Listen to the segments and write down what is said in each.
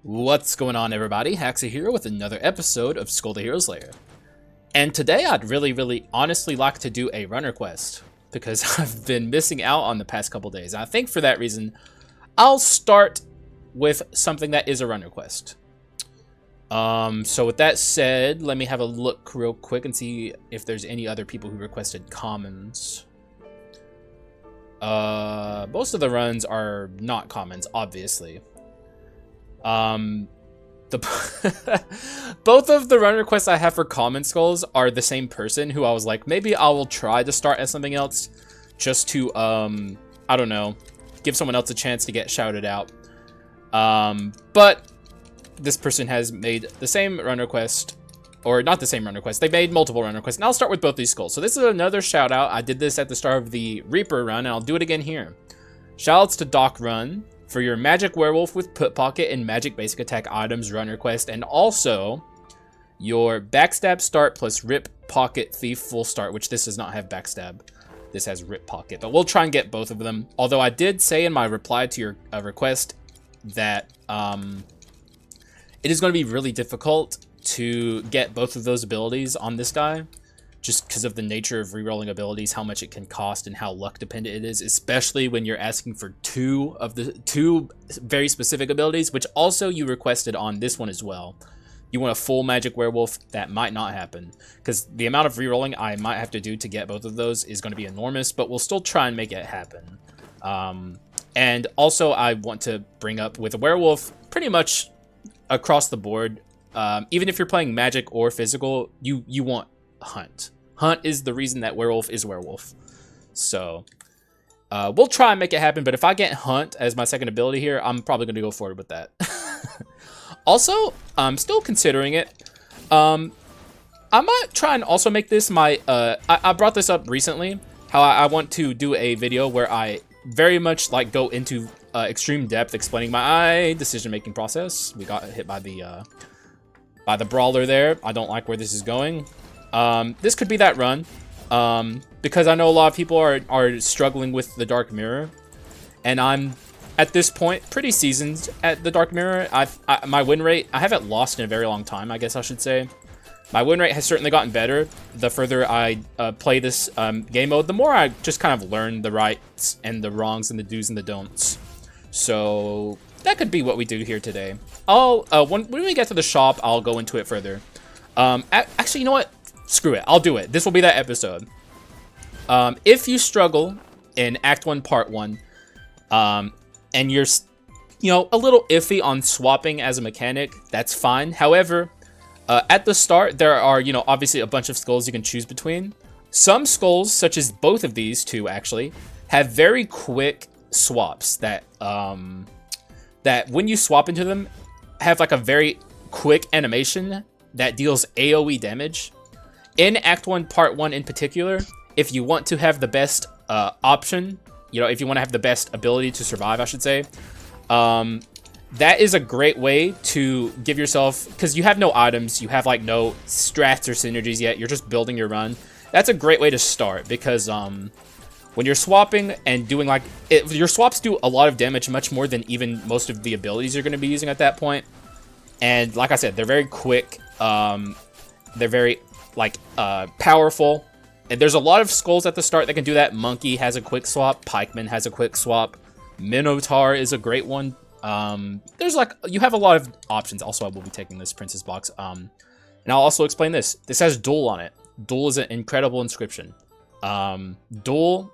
What's going on, everybody? Haxa here with another episode of Skul the Hero Slayer. And today I'd really honestly like to do a runner quest because I've been missing out on the past couple days. I think for that reason, I'll start with something that is a runner quest. So with that said, let me have a look real quick and see if there's any other people who requested commons. Most of the runs are not commons, obviously. Both of the run requests I have for common skulls are the same person who I was like, maybe I will try to start as something else just to, I don't know, give someone else a chance to get shouted out. But this person has made the same run request, or not the same run request. They made multiple run requests, and I'll start with both these skulls. So this is another shout out. I did this at the start of the Reaper run, and I'll do it again here. Shoutouts to Doc Run for your Magic Werewolf with Put Pocket and Magic Basic Attack items run request, and also your Backstab Start plus Rip Pocket Thief Full Start, which this does not have Backstab. This has Rip Pocket, but we'll try and get both of them. Although I did say in my reply to your request that it is going to be really difficult to get both of those abilities on this guy, just because of the nature of rerolling abilities, how much it can cost, and how luck dependent it is, especially when you're asking for two very specific abilities, which also you requested on this one as well. You want a full Magic Werewolf, that might not happen, because the amount of rerolling I might have to do to get both of those is going to be enormous, but we'll still try and make it happen. And also I want to bring up with a werewolf, pretty much across the board, even if you're playing magic or physical, you want Hunt. Hunt is the reason that werewolf is werewolf. So we'll try and make it happen, but if I get Hunt as my second ability here, I'm probably going to go forward with that. Also, I'm still considering it. I might try and also make this my I brought this up recently, how I want to do a video where I very much like go into extreme depth explaining my decision-making process. We got hit by the brawler there. I don't like where this is going. This could be that run, because I know a lot of people are struggling with the Dark Mirror, and I'm at this point pretty seasoned at the Dark Mirror. My win rate, I haven't lost in a very long time, I guess I should say. My win rate has certainly gotten better the further I play this game mode, the more I just kind of learn the rights and the wrongs and the do's and the don'ts. So that could be what we do here today. When we get to the shop, I'll go into it further. Actually, you know what? Screw it. I'll do it. This will be that episode. If you struggle in Act 1, Part 1, and you're, a little iffy on swapping as a mechanic, that's fine. However, at the start, there are, obviously a bunch of skulls you can choose between. Some skulls, such as both of these two, actually, have very quick swaps that when you swap into them, have like a very quick animation that deals AoE damage. In Act 1, Part 1 in particular, if you want to have the best option, if you want to have the best ability to survive, I should say, that is a great way to give yourself, because you have no items, you have like no strats or synergies yet, you're just building your run. That's a great way to start, because when you're swapping and doing your swaps do a lot of damage, much more than even most of the abilities you're going to be using at that point. And like I said, they're very quick, they're very powerful, and there's a lot of skulls at the start that can do that. Monkey has a quick swap, Pikeman has a quick swap, Minotaur is a great one. You have a lot of options. Also, I will be taking this Princess box, and I'll also explain this. This has Duel on it. Duel is an incredible inscription. Duel,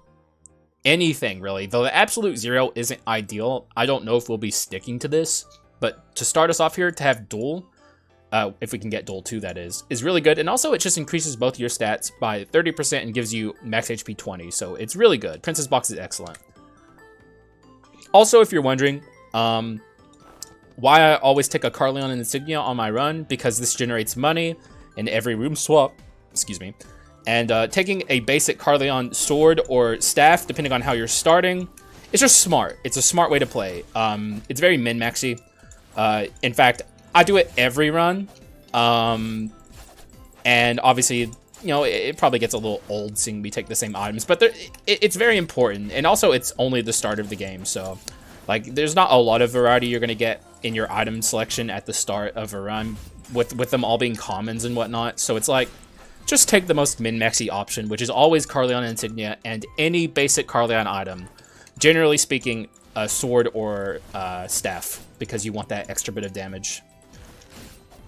anything really, though the absolute zero isn't ideal. I don't know if we'll be sticking to this, but to start us off here, to have Duel, if we can get Duel 2, that is really good. And also, it just increases both your stats by 30% and gives you max HP 20, so it's really good. Princess box is excellent. Also, if you're wondering why I always take a Carleon insignia on my run, because this generates money in every room swap, excuse me, and taking a basic Carleon sword or staff, depending on how you're starting, it's just smart. It's a smart way to play. It's very min-maxy. In fact, I do it every run, and obviously, it probably gets a little old seeing me take the same items, but it's very important, and also it's only the start of the game, so Like, there's not a lot of variety you're going to get in your item selection at the start of a run, with them all being commons and whatnot. So it's like, just take the most min-maxy option, which is always Carleon Insignia and any basic Carleon item. Generally speaking, a sword or staff, because you want that extra bit of damage.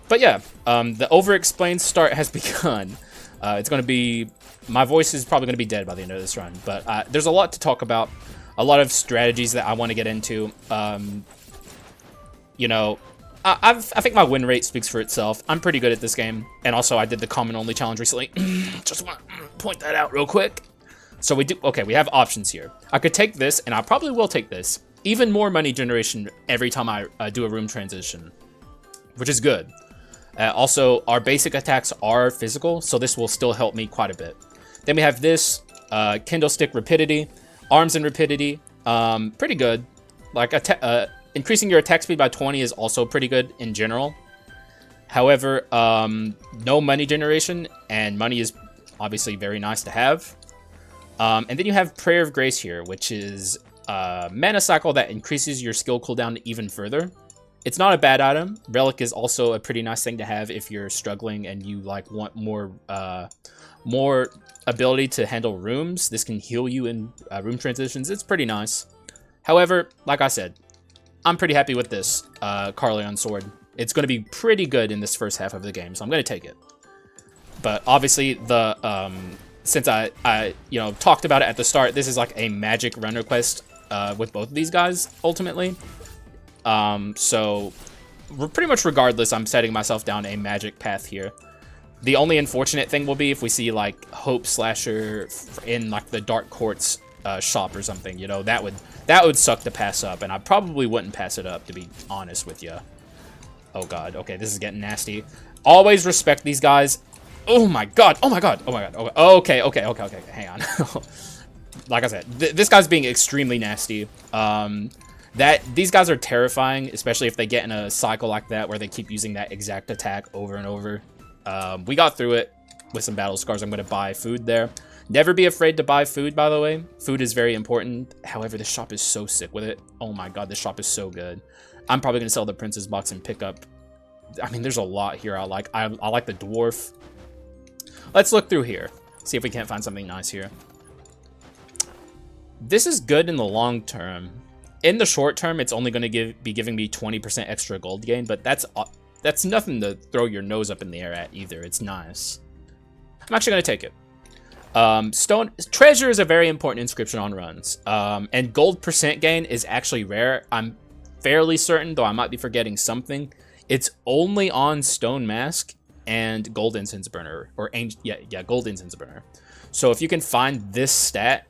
But yeah, the over-explained start has begun. It's going to be... My voice is probably going to be dead by the end of this run, but there's a lot to talk about. A lot of strategies that I want to get into. You know, I think my win rate speaks for itself. I'm pretty good at this game. And also, I did the common only challenge recently. Just want to point that out real quick. So we do... Okay, we have options here. I could take this, and I probably will take this. Even more money generation every time I do a room transition, which is good. Also, our basic attacks are physical, so this will still help me quite a bit. Then we have this, Kindle Stick Rapidity, Arms and Rapidity, pretty good. Like, increasing your attack speed by 20 is also pretty good in general. However, no money generation, and money is obviously very nice to have. And then you have Prayer of Grace here, which is a mana cycle that increases your skill cooldown even further. It's not a bad item. Relic is also a pretty nice thing to have if you're struggling and you like want more ability to handle rooms. This can heal you in room transitions. It's pretty nice. However, like I said, I'm pretty happy with this Carleon sword. It's going to be pretty good in this first half of the game, so I'm going to take it. But obviously, the since I talked about it at the start, this is like a magic run request with both of these guys ultimately. So pretty much regardless, I'm setting myself down a magic path here. The only unfortunate thing will be if we see like Hope Slasher in like the Dark Courts shop or something. You know, that would suck to pass up, and I probably wouldn't pass it up, to be honest with you. Oh god, okay, this is getting nasty. Always respect these guys. Oh my god, oh my god, oh my god. Okay, hang on. Like I said, this guy's being extremely nasty. These guys are terrifying, especially if they get in a cycle like that where they keep using that exact attack over and over. We got through it with some battle scars. I'm going to buy food there. Never be afraid to buy food, by the way. Food is very important. However, this shop is so sick with it. Oh my god, this shop is so good. I'm probably going to sell the Princess Box and pick up... I mean, there's a lot here I like. I like the Dwarf. Let's look through here. See if we can't find something nice here. This is good in the long term. In the short term, it's only going to be giving me 20% extra gold gain, but that's nothing to throw your nose up in the air at either. It's nice. I'm actually going to take it. Treasure is a very important inscription on runs. And gold percent gain is actually rare. I'm fairly certain, though I might be forgetting something. It's only on Stone Mask and Gold Incense Burner. Or, Gold Incense Burner. So if you can find this stat,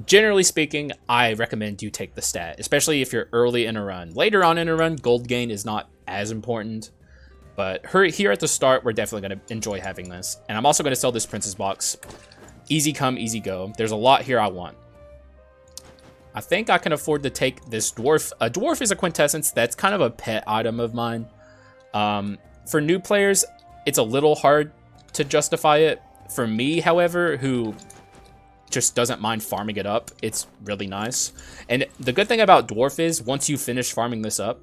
generally speaking, I recommend you take the stat, especially if you're early in a run. Later on in a run, gold gain is not as important, but here at the start, we're definitely going to enjoy having this. And I'm also going to sell this Princess Box. Easy come, easy go. There's a lot here I want. I think I can afford to take this Dwarf. A Dwarf is a quintessence. That's kind of a pet item of mine. For new players, it's a little hard to justify it. For me, however, who just doesn't mind farming it up, it's really nice. And the good thing about Dwarf is once you finish farming this up,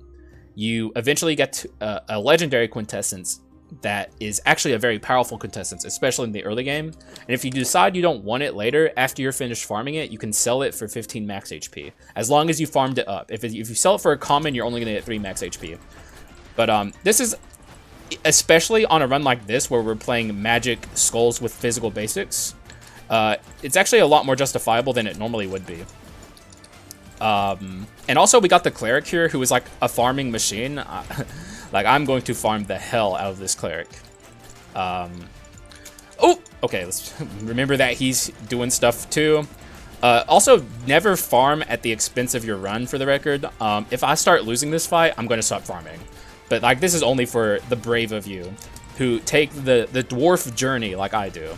you eventually get to a legendary quintessence that is actually a very powerful quintessence, especially in the early game. And if you decide you don't want it later, after you're finished farming it, you can sell it for 15 max HP, as long as you farmed it up. If you sell it for a common, you're only going to get 3 max HP. But this is, especially on a run like this where we're playing magic skulls with physical basics, it's actually a lot more justifiable than it normally would be. And also we got the cleric here, who is like a farming machine. Like, I'm going to farm the hell out of this cleric. Oh, okay, let's remember that he's doing stuff too. Also, never farm at the expense of your run, for the record. If I start losing this fight, I'm going to stop farming. But like, this is only for the brave of you who take the dwarf journey like I do.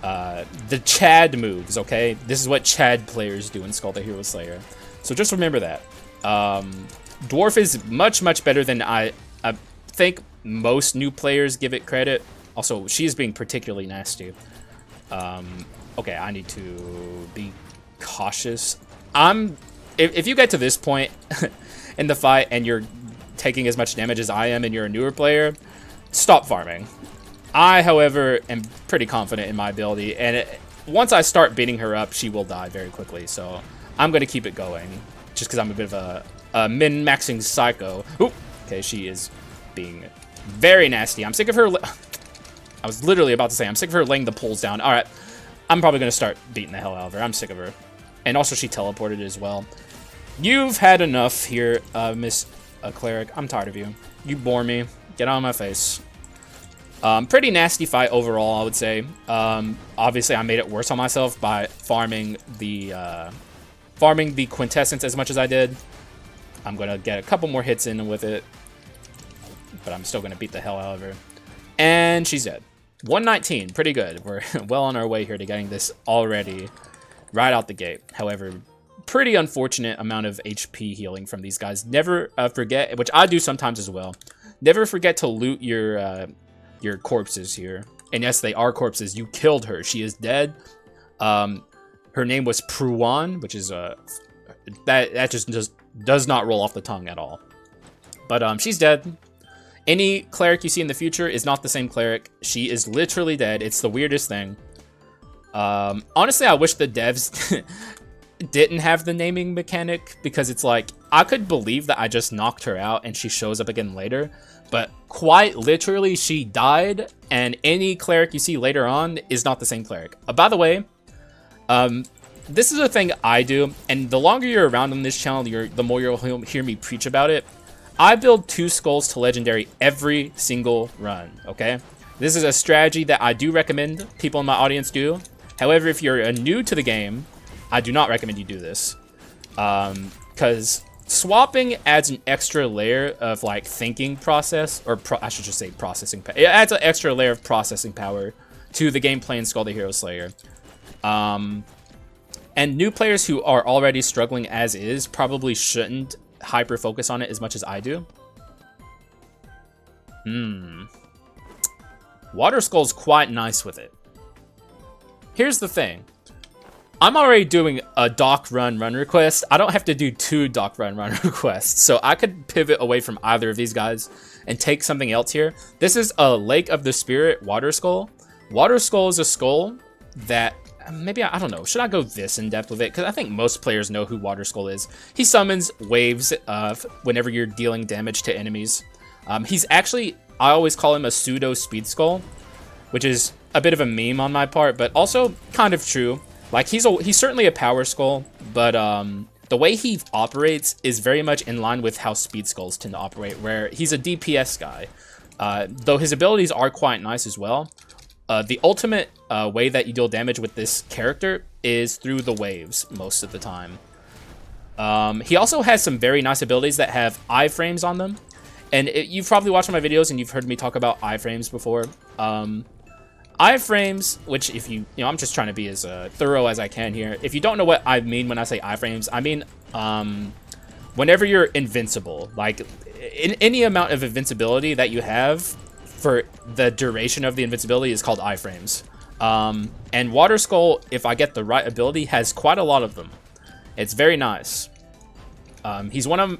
The Chad moves, okay? This is what Chad players do in Skul the Hero Slayer. So just remember that. Dwarf is much, much better than I think most new players give it credit. Also, she's being particularly nasty. Okay, I need to be cautious. I'm if you get to this point in the fight and you're taking as much damage as I am and you're a newer player, stop farming. I, however, am pretty confident in my ability, and once I start beating her up, she will die very quickly, so I'm going to keep it going, just because I'm a bit of a min-maxing psycho. Ooh, okay, she is being very nasty. I'm sick of her... I was literally about to say, I'm sick of her laying the poles down. All right, I'm probably going to start beating the hell out of her. I'm sick of her. And also, she teleported as well. You've had enough here, Miss Cleric. I'm tired of you. You bore me. Get out of my face. Pretty nasty fight overall, I would say. Obviously, I made it worse on myself by farming the quintessence as much as I did. I'm going to get a couple more hits in with it. But I'm still going to beat the hell out of her. And she's dead. 119. Pretty good. We're well on our way here to getting this already right out the gate. However, pretty unfortunate amount of HP healing from these guys. Never forget, which I do sometimes as well, never forget to loot your corpses here. And yes, they are corpses. You killed her. She is dead. Her name was Pruan, which is that just does not roll off the tongue at all. But she's dead. Any cleric you see in the future is not the same cleric. She is literally dead. It's the weirdest thing. Honestly, I wish the devs didn't have the naming mechanic, because it's like, I could believe that I just knocked her out and she shows up again later, but quite literally she died, and any cleric you see later on is not the same cleric. By the way, this is a thing I do, and the longer you're around on this channel, the more you'll hear me preach about it. I build 2 skulls to legendary every single run, okay? This is a strategy that I do recommend people in my audience do. However, if you're new to the game, I do not recommend you do this. Because swapping adds an extra layer of, like, thinking process, or I should just say processing power. It adds an extra layer of processing power to the gameplay in Skul the Hero Slayer. And new players who are already struggling as is probably shouldn't hyper focus on it as much as I do. Water Skull's quite nice with it. Here's the thing. I'm already doing a dock run request. I don't have to do 2 dock run requests, so I could pivot away from either of these guys and take something else here. This is a Lake of the Spirit Water Skull. Water Skull is a skull that maybe, I don't know, should I go this in depth with it? Because I think most players know who Water Skull is. He summons waves whenever you're dealing damage to enemies. He's actually, I always call him a pseudo speed skull, which is a bit of a meme on my part, but also kind of true. Like, he's certainly a power skull, but the way he operates is very much in line with how speed skulls tend to operate, where he's a DPS guy. Though his abilities are quite nice as well. The ultimate way that you deal damage with this character is through the waves most of the time. He also has some very nice abilities that have iframes on them. And you've probably watched my videos and you've heard me talk about iframes before. Iframes, which if you know, I'm just trying to be as thorough as I can here. If you don't know what I mean when I say iframes, I mean whenever you're invincible, like in any amount of invincibility that you have for the duration of the invincibility is called iframes. And Water Skull, if I get the right ability, has quite a lot of them. It's very nice. He's one of,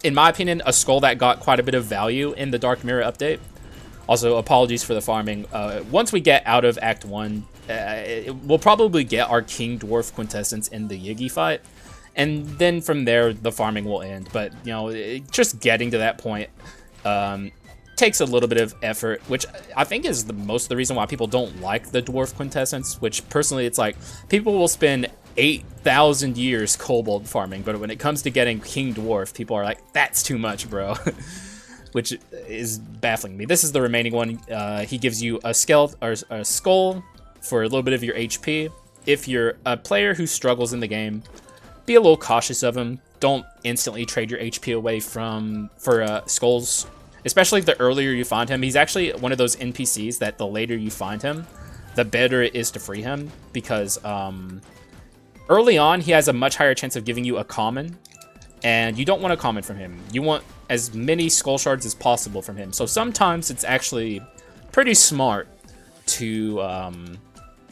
in my opinion, a skull that got quite a bit of value in the Dark Mirror update. Also, apologies for the farming. Once we get out of Act 1, we'll probably get our King Dwarf quintessence in the Yiggy fight. And then from there, the farming will end. But, you know, just getting to that point takes a little bit of effort, which I think is most of the reason why people don't like the Dwarf quintessence, which personally, it's like, people will spend 8,000 years kobold farming, but when it comes to getting King Dwarf, people are like, that's too much, bro. Which is baffling me. This is the remaining one. He gives you a skeleton or a skull for a little bit of your HP. If you're a player who struggles in the game, be a little cautious of him. Don't instantly trade your HP away for skulls, especially the earlier you find him. He's actually one of those NPCs that the later you find him, the better it is to free him, because early on he has a much higher chance of giving you a common, and you don't want a common from him. You want as many skull shards as possible from him. So sometimes it's actually pretty smart to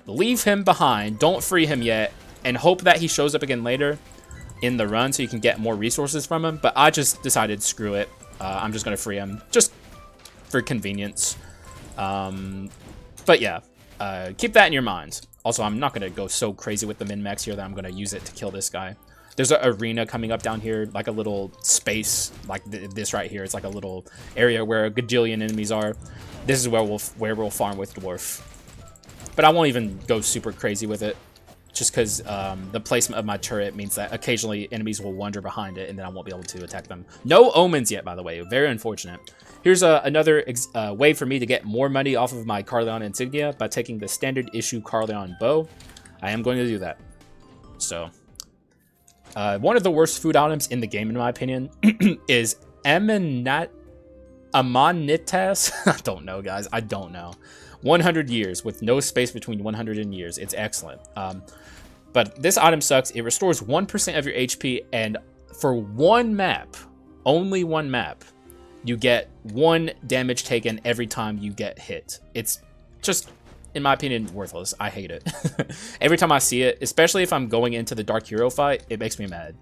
leave him behind, don't free him yet, and hope that he shows up again later. in the run so you can get more resources from him, but I just decided screw it. I'm just going to free him just for convenience. But yeah, keep that in your mind. Also, I'm not going to go so crazy with the min-max here that I'm going to use it to kill this guy. There's an arena coming up down here, like a little space, like this right here. It's like a little area where a gajillion enemies are. This is where we'll farm with Dwarf. But I won't even go super crazy with it, just because the placement of my turret means that occasionally enemies will wander behind it, and then I won't be able to attack them. No Omens yet, by the way. Very unfortunate. Here's another way for me to get more money off of my Carleon insignia by taking the standard issue Carleon bow. I am going to do that. So, one of the worst food items in the game, in my opinion, is Amanitas. I don't know, guys. I don't know. 100 years with no space between 100 and years. It's excellent. But this item sucks. It restores 1% of your HP, and for one map, only one map, you get 1 damage taken every time you get hit. It's just, in my opinion, worthless. I hate it. Every time I see it, especially if I'm going into the Dark Hero fight, it makes me mad.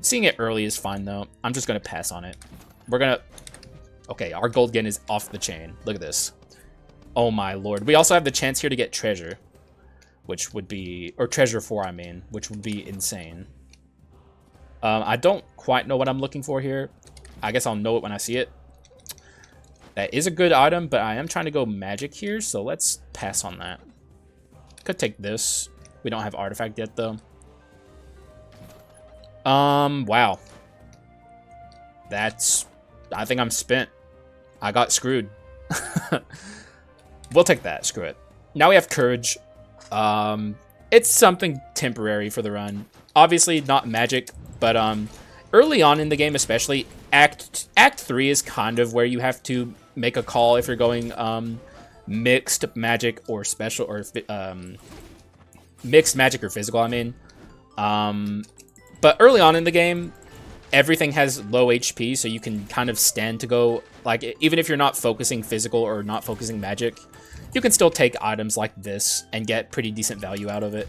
Seeing it early is fine, though. I'm just going to pass on it. We're going to... Okay, our gold gain is off the chain. Look at this. Oh my lord. We also have the chance here to get treasure, which would be... Or treasure 4, I mean, which would be insane. I don't quite know what I'm looking for here. I guess I'll know it when I see it. That is a good item, but I am trying to go magic here, so let's pass on that. Could take this. We don't have artifact yet, though. Wow. That's... I think I'm spent. I got screwed. We'll take that. Screw it. Now we have courage. It's something temporary for the run. Obviously not magic, but early on in the game, especially Act 3 is kind of where you have to make a call if you're going mixed magic or special or mixed magic or physical. I mean, but early on in the game, everything has low HP, so you can kind of stand to go, like, even if you're not focusing physical or not focusing magic, you can still take items like this and get pretty decent value out of it.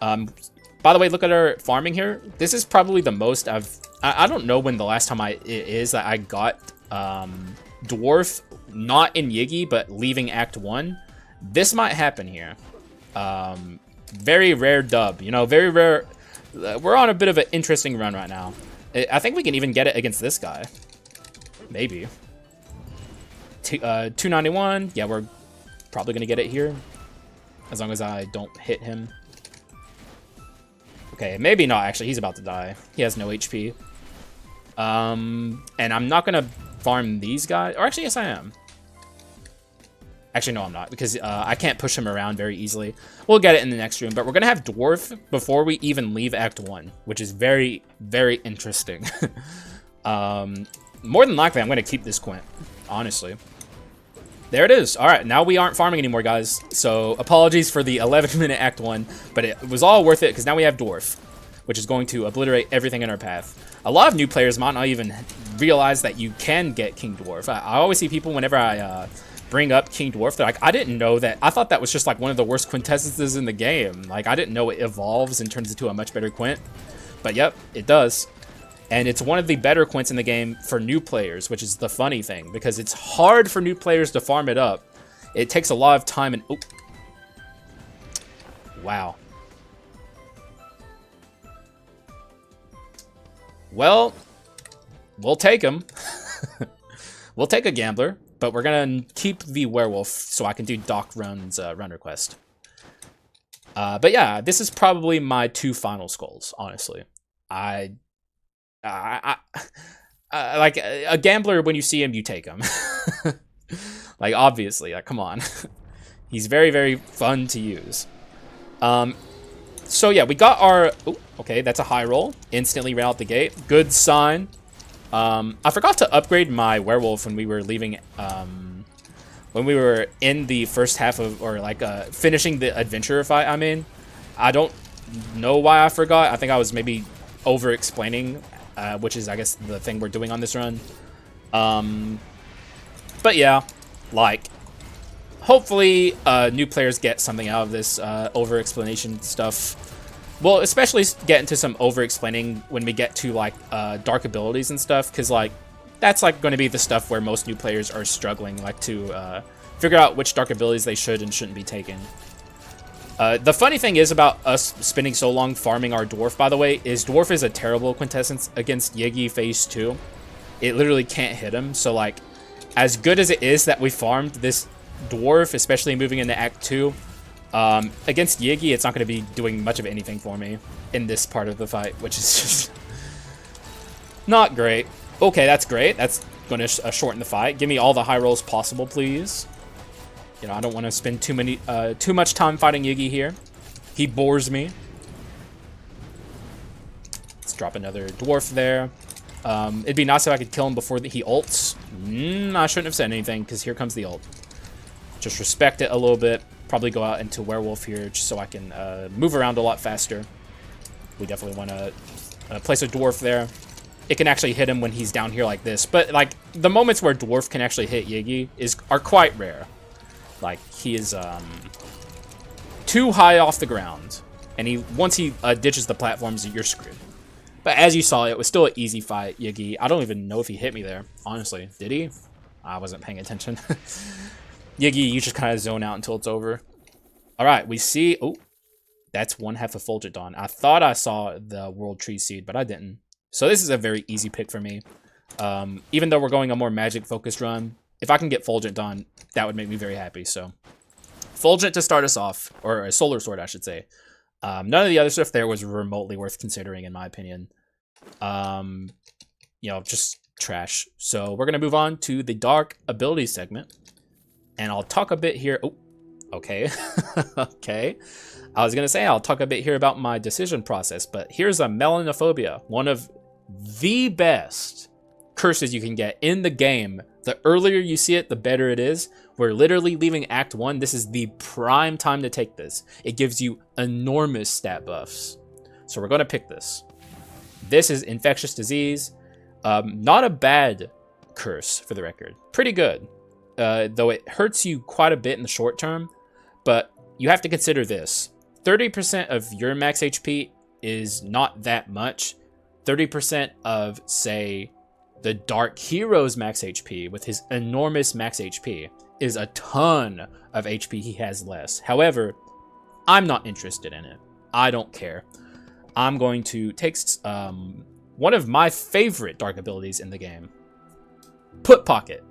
By the way, look at our farming here. This is probably the most I don't know when the last time it is that I got Dwarf, not in Yiggy, but leaving Act 1. This might happen here. Very rare dub, you know, very rare. We're on a bit of an interesting run right now. I think we can even get it against this guy. Maybe. 291. Yeah, we're probably going to get it here. As long as I don't hit him. Okay, maybe not, actually. He's about to die. He has no HP. And I'm not going to farm these guys. Or actually, yes, I am. Actually, no, I'm not, because I can't push him around very easily. We'll get it in the next room, but we're going to have Dwarf before we even leave Act 1, which is very, very interesting. More than likely, I'm going to keep this Quint, honestly. There it is. All right, now we aren't farming anymore, guys. So apologies for the 11-minute Act 1, but it was all worth it because now we have Dwarf, which is going to obliterate everything in our path. A lot of new players might not even realize that you can get King Dwarf. I always see people whenever I... bring up King Dwarf, they're like, I didn't know that. I thought that was just like one of the worst quintessences in the game. Like, I didn't know it evolves and turns into a much better quint. But yep, it does. And it's one of the better quints in the game for new players, which is the funny thing, because it's hard for new players to farm it up. It takes a lot of time and... Oh. Wow. Well, we'll take him. We'll take a gambler. But we're going to keep the werewolf so I can do Doc Run's run request. But yeah, this is probably my 2 final skulls, honestly. Like, a gambler, when you see him, you take him. Like, obviously, like, come on. He's very, very fun to use. So yeah, we got our... Ooh, okay, that's a high roll. Instantly ran out the gate. Good sign. I forgot to upgrade my werewolf when we were leaving, when we were in the first half of, or like, finishing the adventurer fight, I mean. I don't know why I forgot. I think I was maybe over-explaining, which is, I guess, the thing we're doing on this run. But yeah, like, hopefully, new players get something out of this, over-explanation stuff. We'll especially get into some over-explaining when we get to, like, dark abilities and stuff, because, like, that's, like, going to be the stuff where most new players are struggling, like, to figure out which dark abilities they should and shouldn't be taking. The funny thing is about us spending so long farming our Dwarf, by the way, is Dwarf is a terrible quintessence against Yiggy phase 2. It literally can't hit him, so, like, as good as it is that we farmed this Dwarf, especially moving into Act 2, against Yiggy, it's not going to be doing much of anything for me in this part of the fight, which is just not great. Okay, that's great. That's going to shorten the fight. Give me all the high rolls possible, please. You know, I don't want to spend too much time fighting Yiggy here. He bores me. Let's drop another Dwarf there. It'd be nice if I could kill him before he ults. I shouldn't have said anything, because here comes the ult. Just respect it a little bit. Probably go out into Werewolf here, just so I can move around a lot faster. We definitely want to place a Dwarf there. It can actually hit him when he's down here like this. But, like, the moments where Dwarf can actually hit Yiggy are quite rare. Like, he is too high off the ground. And once he ditches the platforms, you're screwed. But as you saw, it was still an easy fight, Yiggy. I don't even know if he hit me there, honestly. Did he? I wasn't paying attention. Yiggy, you just kind of zone out until it's over. All right, we see... Oh, that's one half of Fulgent Dawn. I thought I saw the World Tree Seed, but I didn't. So this is a very easy pick for me. Even though we're going a more magic-focused run, if I can get Fulgent Dawn, that would make me very happy. So Fulgent to start us off, or a Solar Sword, I should say. None of the other stuff there was remotely worth considering, in my opinion. You know, just trash. So we're going to move on to the Dark Abilities segment. And I'll talk a bit here. Oh, okay. Okay. I was going to say I'll talk a bit here about my decision process, but here's a Melanophobia, one of the best curses you can get in the game. The earlier you see it, the better it is. We're literally leaving Act 1. This is the prime time to take this. It gives you enormous stat buffs. So we're going to pick this. This is Infectious Disease. Not a bad curse, for the record. Pretty good. Though it hurts you quite a bit in the short term. But you have to consider this. 30% of your max HP is not that much. 30% of, say, the Dark Hero's max HP, with his enormous max HP, is a ton of HP he has less. However, I'm not interested in it. I don't care. I'm going to take one of my favorite dark abilities in the game. Put Pocket.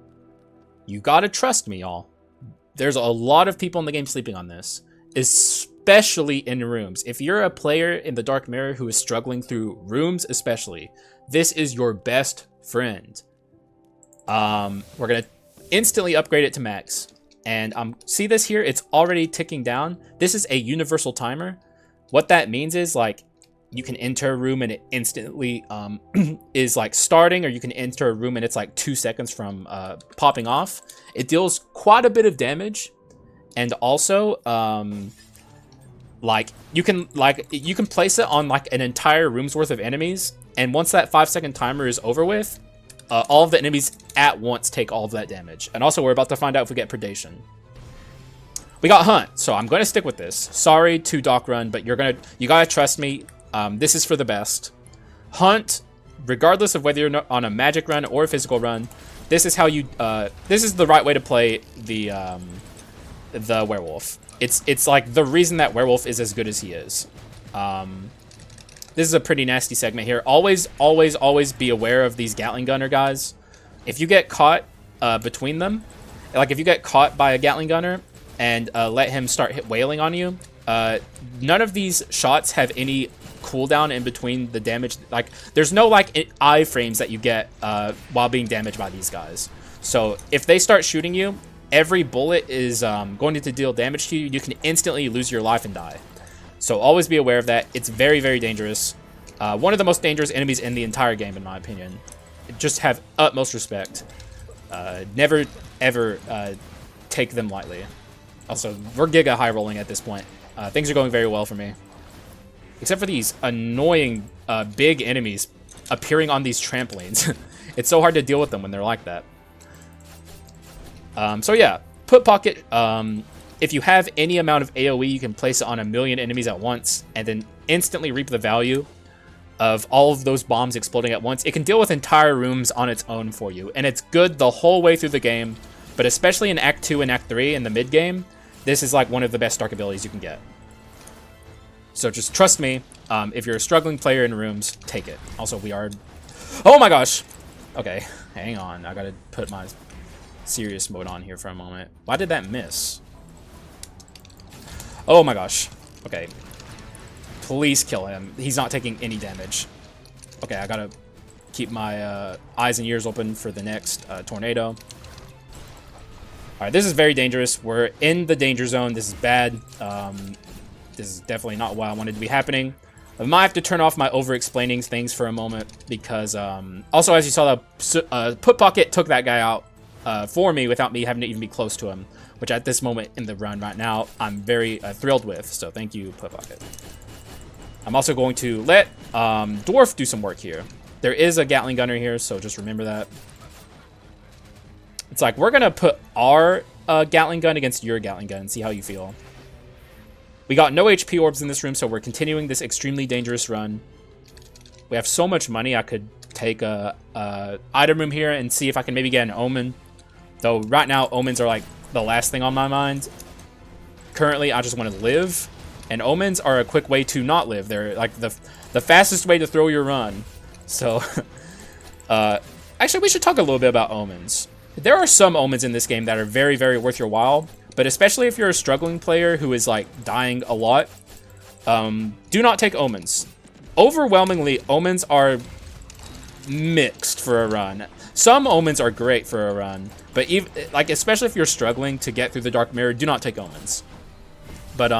You gotta trust me, y'all. There's a lot of people in the game sleeping on this, especially in rooms. If you're a player in the Dark Mirror who is struggling through rooms especially, this is your best friend. We're gonna instantly upgrade it to max. And see this here? It's already ticking down. This is a universal timer. What that means is, like, you can enter a room and it instantly is like starting, or you can enter a room and it's like 2 seconds from popping off. It deals quite a bit of damage, and also you can place it on like an entire room's worth of enemies, and once that 5-second timer is over with, all of the enemies at once take all of that damage. And also, we're about to find out if we get predation. We got Hunt, so I'm going to stick with this. Sorry to Doc Run, but you gotta trust me. This is for the best. Hunt, regardless of whether you're on a magic run or a physical run, this is how you. This is the right way to play the werewolf. It's like the reason that werewolf is as good as he is. This is a pretty nasty segment here. Always, always, always be aware of these Gatling Gunner guys. If you get caught between them, like if you get caught by a Gatling Gunner and let him start wailing on you, none of these shots have any cooldown in between the damage. Like, there's no like iframes that you get while being damaged by these guys. So if they start shooting you, every bullet is going to deal damage to you. You can instantly lose your life and die. So always be aware of that. It's very, very dangerous. One of the most dangerous enemies in the entire game, in my opinion. Just have utmost respect. Never, ever take them lightly. Also, we're giga high rolling at this point. Things are going very well for me. Except for these annoying big enemies appearing on these trampolines. It's so hard to deal with them when they're like that. So yeah, Put Pocket if you have any amount of AoE, you can place it on 1,000,000 enemies at once and then instantly reap the value of all of those bombs exploding at once. It can deal with entire rooms on its own for you, and it's good the whole way through the game, but especially in Act 2 and Act 3 in the mid-game, this is like one of the best dark abilities you can get. So just trust me, if you're a struggling player in rooms, take it. Also, we are... Oh my gosh! Okay, hang on. I gotta put my serious mode on here for a moment. Why did that miss? Oh my gosh. Okay. Please kill him. He's not taking any damage. Okay, I gotta keep my eyes and ears open for the next tornado. Alright, this is very dangerous. We're in the danger zone. This is bad. This is definitely not what I wanted to be happening. I might have to turn off my over-explaining things for a moment because, also, as you saw, the Put Pocket took that guy out for me without me having to even be close to him, which at this moment in the run right now, I'm very thrilled with. So thank you, Put Pocket. I'm also going to let Dwarf do some work here. There is a Gatling gunner here, so just remember that. It's like, we're going to put our Gatling gun against your Gatling gun and see how you feel. We got no HP orbs in this room, so we're continuing this extremely dangerous run. We have so much money, I could take a item room here and see if I can maybe get an Omen. Though right now, Omens are like the last thing on my mind. Currently, I just want to live. And Omens are a quick way to not live. They're like the fastest way to throw your run. So, actually, we should talk a little bit about Omens. There are some Omens in this game that are very, very worth your while. But especially if you're a struggling player who is like dying a lot, do not take Omens. Overwhelmingly, Omens are mixed for a run. Some Omens are great for a run, but even like especially if you're struggling to get through the Dark Mirror, do not take Omens. But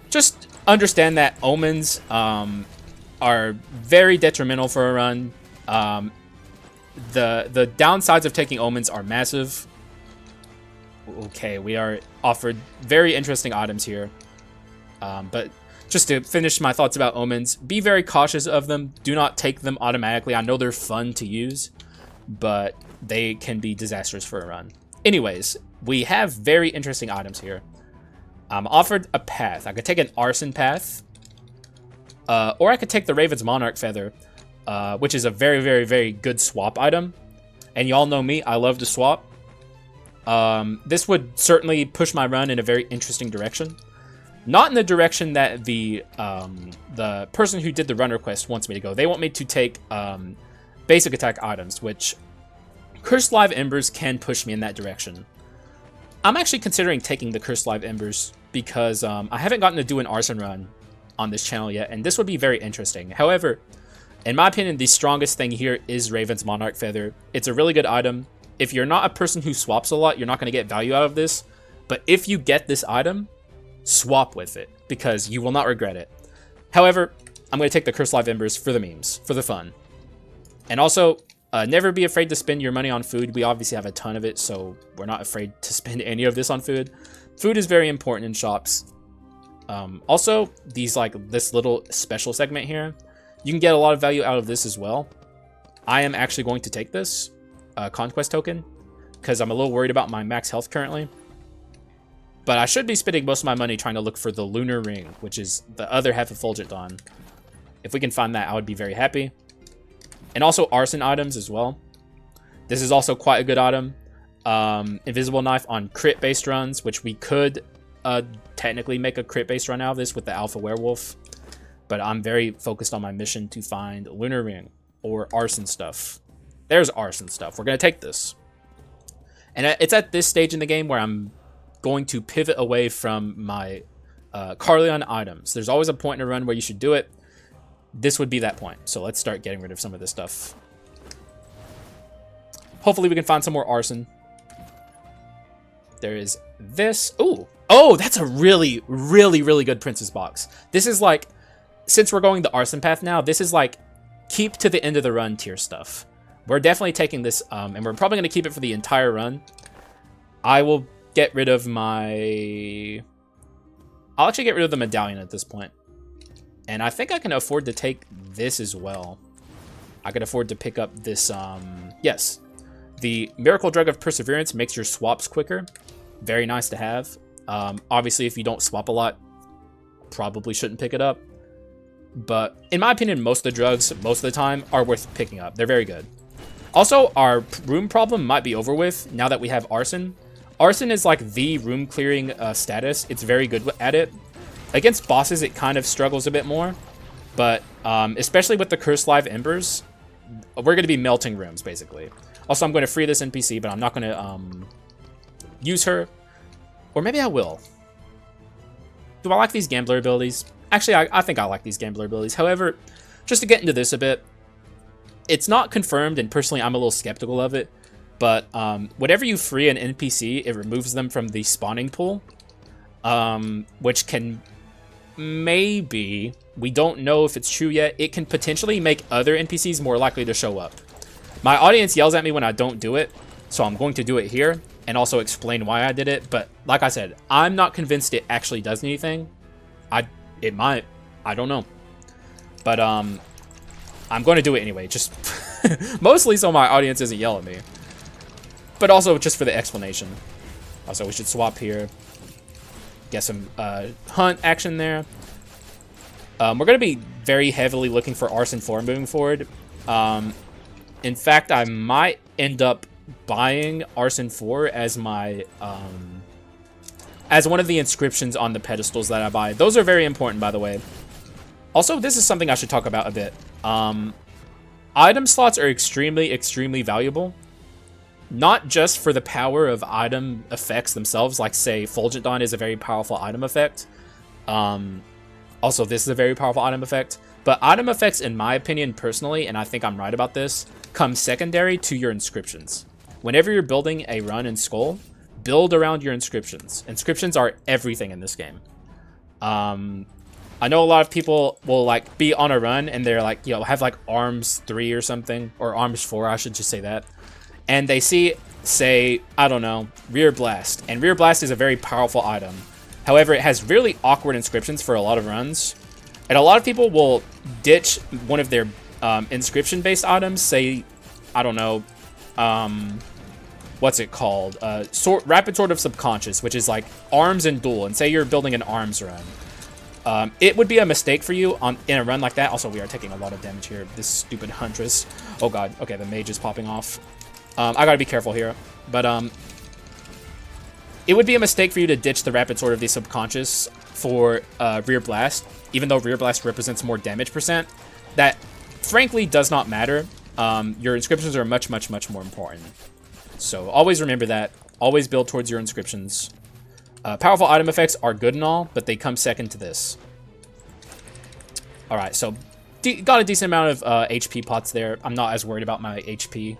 just understand that Omens are very detrimental for a run. The downsides of taking Omens are massive. Okay, we are offered very interesting items here. But just to finish my thoughts about Omens, be very cautious of them. Do not take them automatically. I know they're fun to use, but they can be disastrous for a run. Anyways, we have very interesting items here. I'm offered a path. I could take an arson path, or I could take the Raven's Monarch Feather, which is a very, very, very good swap item. And y'all know me, I love to swap. This would certainly push my run in a very interesting direction. Not in the direction that the person who did the run request wants me to go. They want me to take basic attack items, which Cursed Live Embers can push me in that direction. I'm actually considering taking the Cursed Live Embers because I haven't gotten to do an arson run on this channel yet, and this would be very interesting. However, in my opinion, the strongest thing here is Raven's Monarch Feather. It's a really good item. If you're not a person who swaps a lot, you're not going to get value out of this. But if you get this item, swap with it, because you will not regret it. However, I'm going to take the Cursed Live Embers for the memes, for the fun. And also, never be afraid to spend your money on food. We obviously have a ton of it, so we're not afraid to spend any of this on food. Food is very important in shops. Also, this little special segment here, you can get a lot of value out of this as well. I am actually going to take this conquest token because I'm a little worried about my max health currently. But I should be spending most of my money trying to look for the lunar ring, which is the other half of Fulgent Dawn. If we can find that, I would be very happy. And also arson items as well. This is also quite a good item. Invisible Knife on crit-based runs, which we could technically make a crit-based run out of this with the Alpha Werewolf. But I'm very focused on my mission to find lunar ring or arson stuff. There's arson stuff. We're going to take this. And it's at this stage in the game where I'm going to pivot away from my Carleon items. There's always a point in a run where you should do it. This would be that point. So let's start getting rid of some of this stuff. Hopefully we can find some more arson. There is this. Ooh. Oh, that's a really, really, really good Princess box. This is like, since we're going the arson path now, this is like keep to the end of the run tier stuff. We're definitely taking this, and we're probably going to keep it for the entire run. I will get rid of my... I'll actually get rid of the medallion at this point. And I think I can afford to take this as well. I can afford to pick up this, yes. The Miracle Drug of Perseverance makes your swaps quicker. Very nice to have. Obviously, if you don't swap a lot, probably shouldn't pick it up. But in my opinion, most of the drugs, most of the time, are worth picking up. They're very good. Also, our room problem might be over with now that we have arson. Arson is like the room clearing status. It's very good at it. Against bosses, it kind of struggles a bit more. But especially with the Cursed Live Embers, we're going to be melting rooms, basically. Also, I'm going to free this NPC, but I'm not going to use her. Or maybe I will. Do I like these gambler abilities? Actually, I think I like these gambler abilities. However, just to get into this a bit, it's not confirmed, and personally, I'm a little skeptical of it. But whenever you free an NPC, it removes them from the spawning pool. Which can maybe, we don't know if it's true yet, it can potentially make other NPCs more likely to show up. My audience yells at me when I don't do it, so I'm going to do it here and also explain why I did it. But like I said, I'm not convinced it actually does anything. It might, I don't know. But I'm going to do it anyway, just mostly so my audience doesn't yell at me. But also just for the explanation. Also, we should swap here. Get some hunt action there. We're going to be very heavily looking for Arson 4 moving forward. In fact, I might end up buying Arson 4 as my as one of the inscriptions on the pedestals that I buy. Those are very important, by the way. Also, this is something I should talk about a bit. Item slots are extremely, extremely valuable. Not just for the power of item effects themselves, like, say, Fulgent Dawn is a very powerful item effect. Also, this is a very powerful item effect. But item effects, in my opinion, personally, and I think I'm right about this, come secondary to your inscriptions. Whenever you're building a run in Skul, build around your inscriptions. Inscriptions are everything in this game. I know a lot of people will, like, be on a run, and they're, like, you know, have, like, arms 3 or something, or arms 4, I should just say that. And they see, say, I don't know, Rear Blast. And Rear Blast is a very powerful item. However, it has really awkward inscriptions for a lot of runs. And a lot of people will ditch one of their inscription-based items, say, I don't know, what's it called? Rapid Sword of Subconscious, which is like arms and duel. And say you're building an arms run. It would be a mistake for you in a run like that. Also, we are taking a lot of damage here. This stupid Huntress. Oh god, okay, the mage is popping off. I gotta be careful here. But it would be a mistake for you to ditch the Rapid Sword of the Subconscious for Rear Blast, even though Rear Blast represents more damage percent. That, frankly, does not matter. Your inscriptions are much, much, much more important. So always remember that. Always build towards your inscriptions. Powerful item effects are good and all, but they come second to this. Alright, so got a decent amount of HP pots there. I'm not as worried about my HP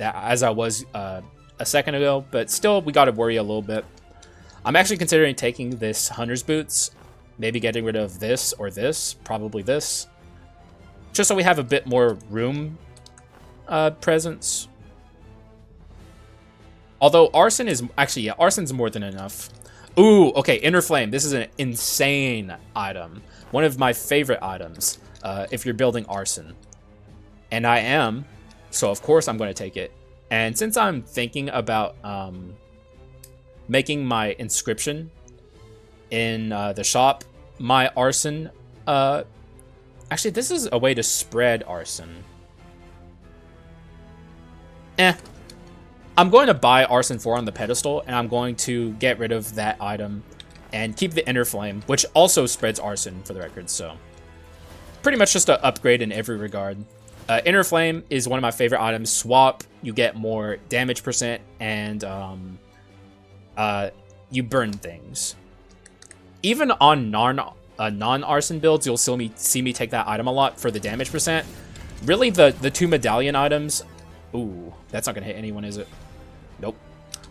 as I was a second ago, but still, we got to worry a little bit. I'm actually considering taking this Hunter's Boots, maybe getting rid of this or this, probably this, just so we have a bit more room presence. Although Arson is, actually, yeah, Arson's more than enough. Ooh, okay, Inner Flame. This is an insane item. One of my favorite items if you're building Arson. And I am, so of course I'm going to take it. And since I'm thinking about making my inscription in the shop, my Arson... actually, this is a way to spread Arson. I'm going to buy Arson 4 on the pedestal, and I'm going to get rid of that item and keep the Inner Flame, which also spreads Arson, for the record, so... Pretty much just an upgrade in every regard. Inner Flame is one of my favorite items. Swap, you get more damage percent, and you burn things. Even on non-Arson builds, you'll still see me take that item a lot for the damage percent. Really, the 2 medallion items... Ooh, that's not going to hit anyone, is it? Nope.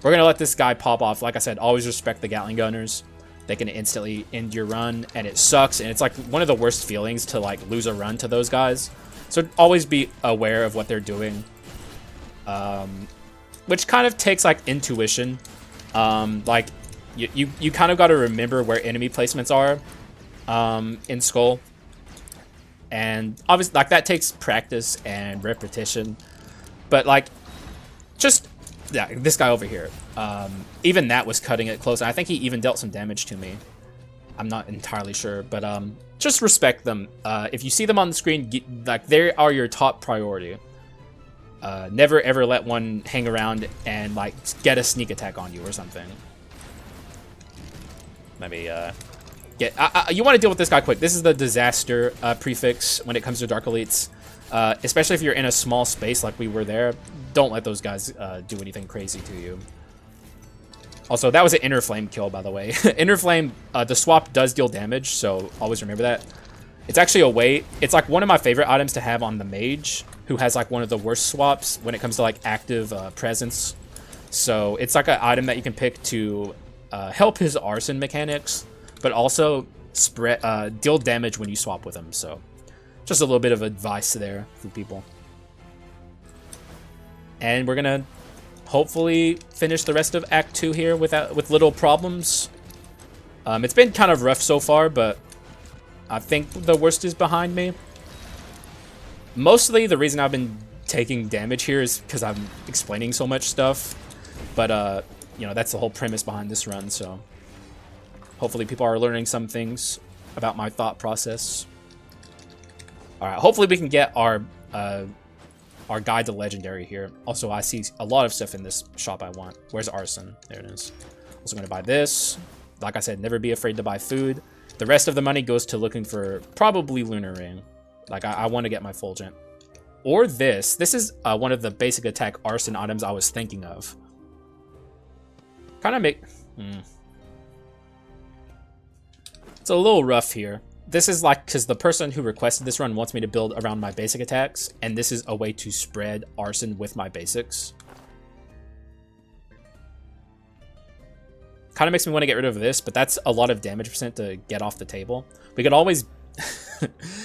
We're going to let this guy pop off. Like I said, always respect the Gatling Gunners. They can instantly end your run, and it sucks. And it's like one of the worst feelings to like lose a run to those guys. So always be aware of what they're doing. Which kind of takes like intuition. Like you kind of got to remember where enemy placements are in Skul. And obviously like that takes practice and repetition. But like, just Yeah, this guy over here. Even that was cutting it close. I think he even dealt some damage to me. I'm not entirely sure, but just respect them. If you see them on the screen, like they are your top priority. Never ever let one hang around and like get a sneak attack on you or something. Maybe you want to deal with this guy quick. This is the disaster prefix when it comes to Dark Elites. Especially if you're in a small space like we were there. Don't let those guys do anything crazy to you. Also, that was an Inner Flame kill, by the way. Inner Flame, the swap does deal damage, so always remember that. It's actually a way... It's like one of my favorite items to have on the mage, who has like one of the worst swaps when it comes to like active presence. So it's like an item that you can pick to help his arson mechanics, but also deal damage when you swap with him. So just a little bit of advice there for people. And we're gonna hopefully finish the rest of Act 2 here with little problems. It's been kind of rough so far, but I think the worst is behind me. Mostly the reason I've been taking damage here is because I'm explaining so much stuff. But, you know, that's the whole premise behind this run, so hopefully people are learning some things about my thought process. Alright, hopefully we can get our guide to legendary here. Also, I see a lot of stuff in this shop I want. Where's arson? There it is. Also going to buy this. Like I said, never be afraid to buy food. The rest of the money goes to looking for probably lunar ring. Like I want to get my fulgent. Or this. This is one of the basic attack arson items I was thinking of. Kind of make... It's a little rough here. This is like, because the person who requested this run wants me to build around my basic attacks, and this is a way to spread arson with my basics. Kind of makes me want to get rid of this, but that's a lot of damage percent to get off the table. We could always,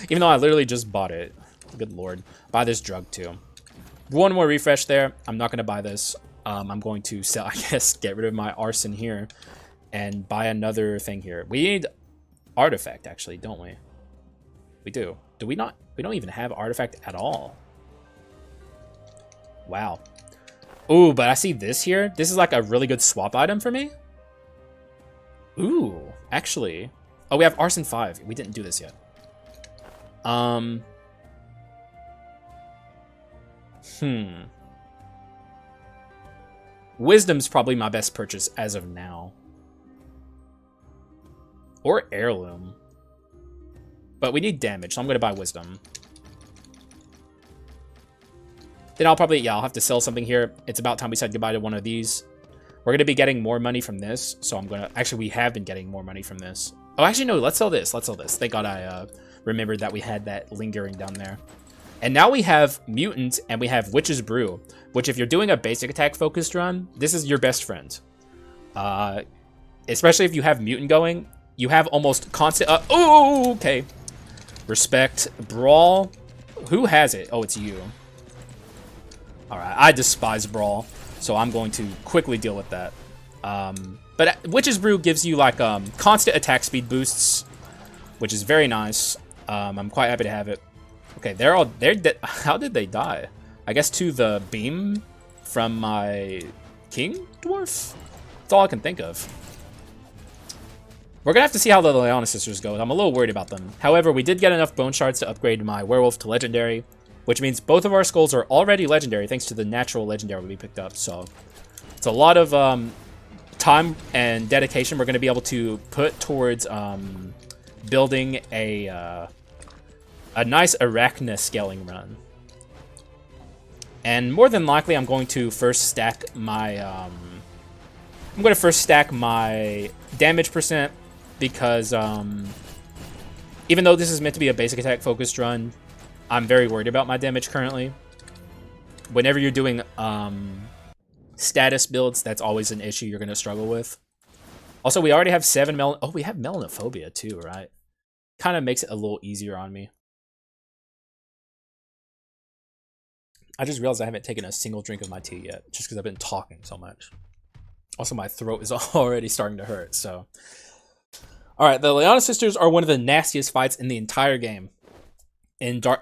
even though I literally just bought it, good lord, buy this drug too. One more refresh there. I'm not going to buy this. I'm going to sell, I guess, get rid of my arson here and buy another thing here. We need artifact, actually, don't we? We do. Do we not? We don't even have artifact at all. Wow. Ooh, but I see this here. This is like a really good swap item for me. Ooh, actually. Oh, we have arson 5. We didn't do this yet. Wisdom's probably my best purchase as of now. Or heirloom. But we need damage, so I'm going to buy wisdom. Then I'll probably, yeah, I'll have to sell something here. It's about time we said goodbye to one of these. We're going to be getting more money from this, so I'm going to... Actually, we have been getting more money from this. Oh, actually, no, let's sell this. Let's sell this. Thank God I remembered that we had that lingering down there. And now we have Mutant, and we have Witch's Brew, which if you're doing a basic attack focused run, this is your best friend. Especially if you have Mutant going, you have almost constant... oh, okay. Respect. Brawl. Who has it? Oh, it's you. Alright, I despise Brawl, so I'm going to quickly deal with that. But Witch's Brew gives you, like, constant attack speed boosts, which is very nice. I'm quite happy to have it. Okay, they're dead. How did they die? I guess to the beam from my King Dwarf? That's all I can think of. We're going to have to see how the Lyiana sisters go. I'm a little worried about them. However, we did get enough bone shards to upgrade my werewolf to legendary, which means both of our skulls are already legendary thanks to the natural legendary we picked up. So it's a lot of time and dedication we're going to be able to put towards building a nice Arachna scaling run. And more than likely, I'm going to first stack my damage percent, because even though this is meant to be a basic attack focused run, I'm very worried about my damage currently. Whenever you're doing status builds, that's always an issue you're going to struggle with. Also, we already have 7 oh, we have melanophobia too, right? Kind of makes it a little easier on me. I just realized I haven't taken a single drink of my tea yet, just because I've been talking so much. Also, my throat is already starting to hurt, so... Alright, the Lyiana sisters are one of the nastiest fights in the entire game. At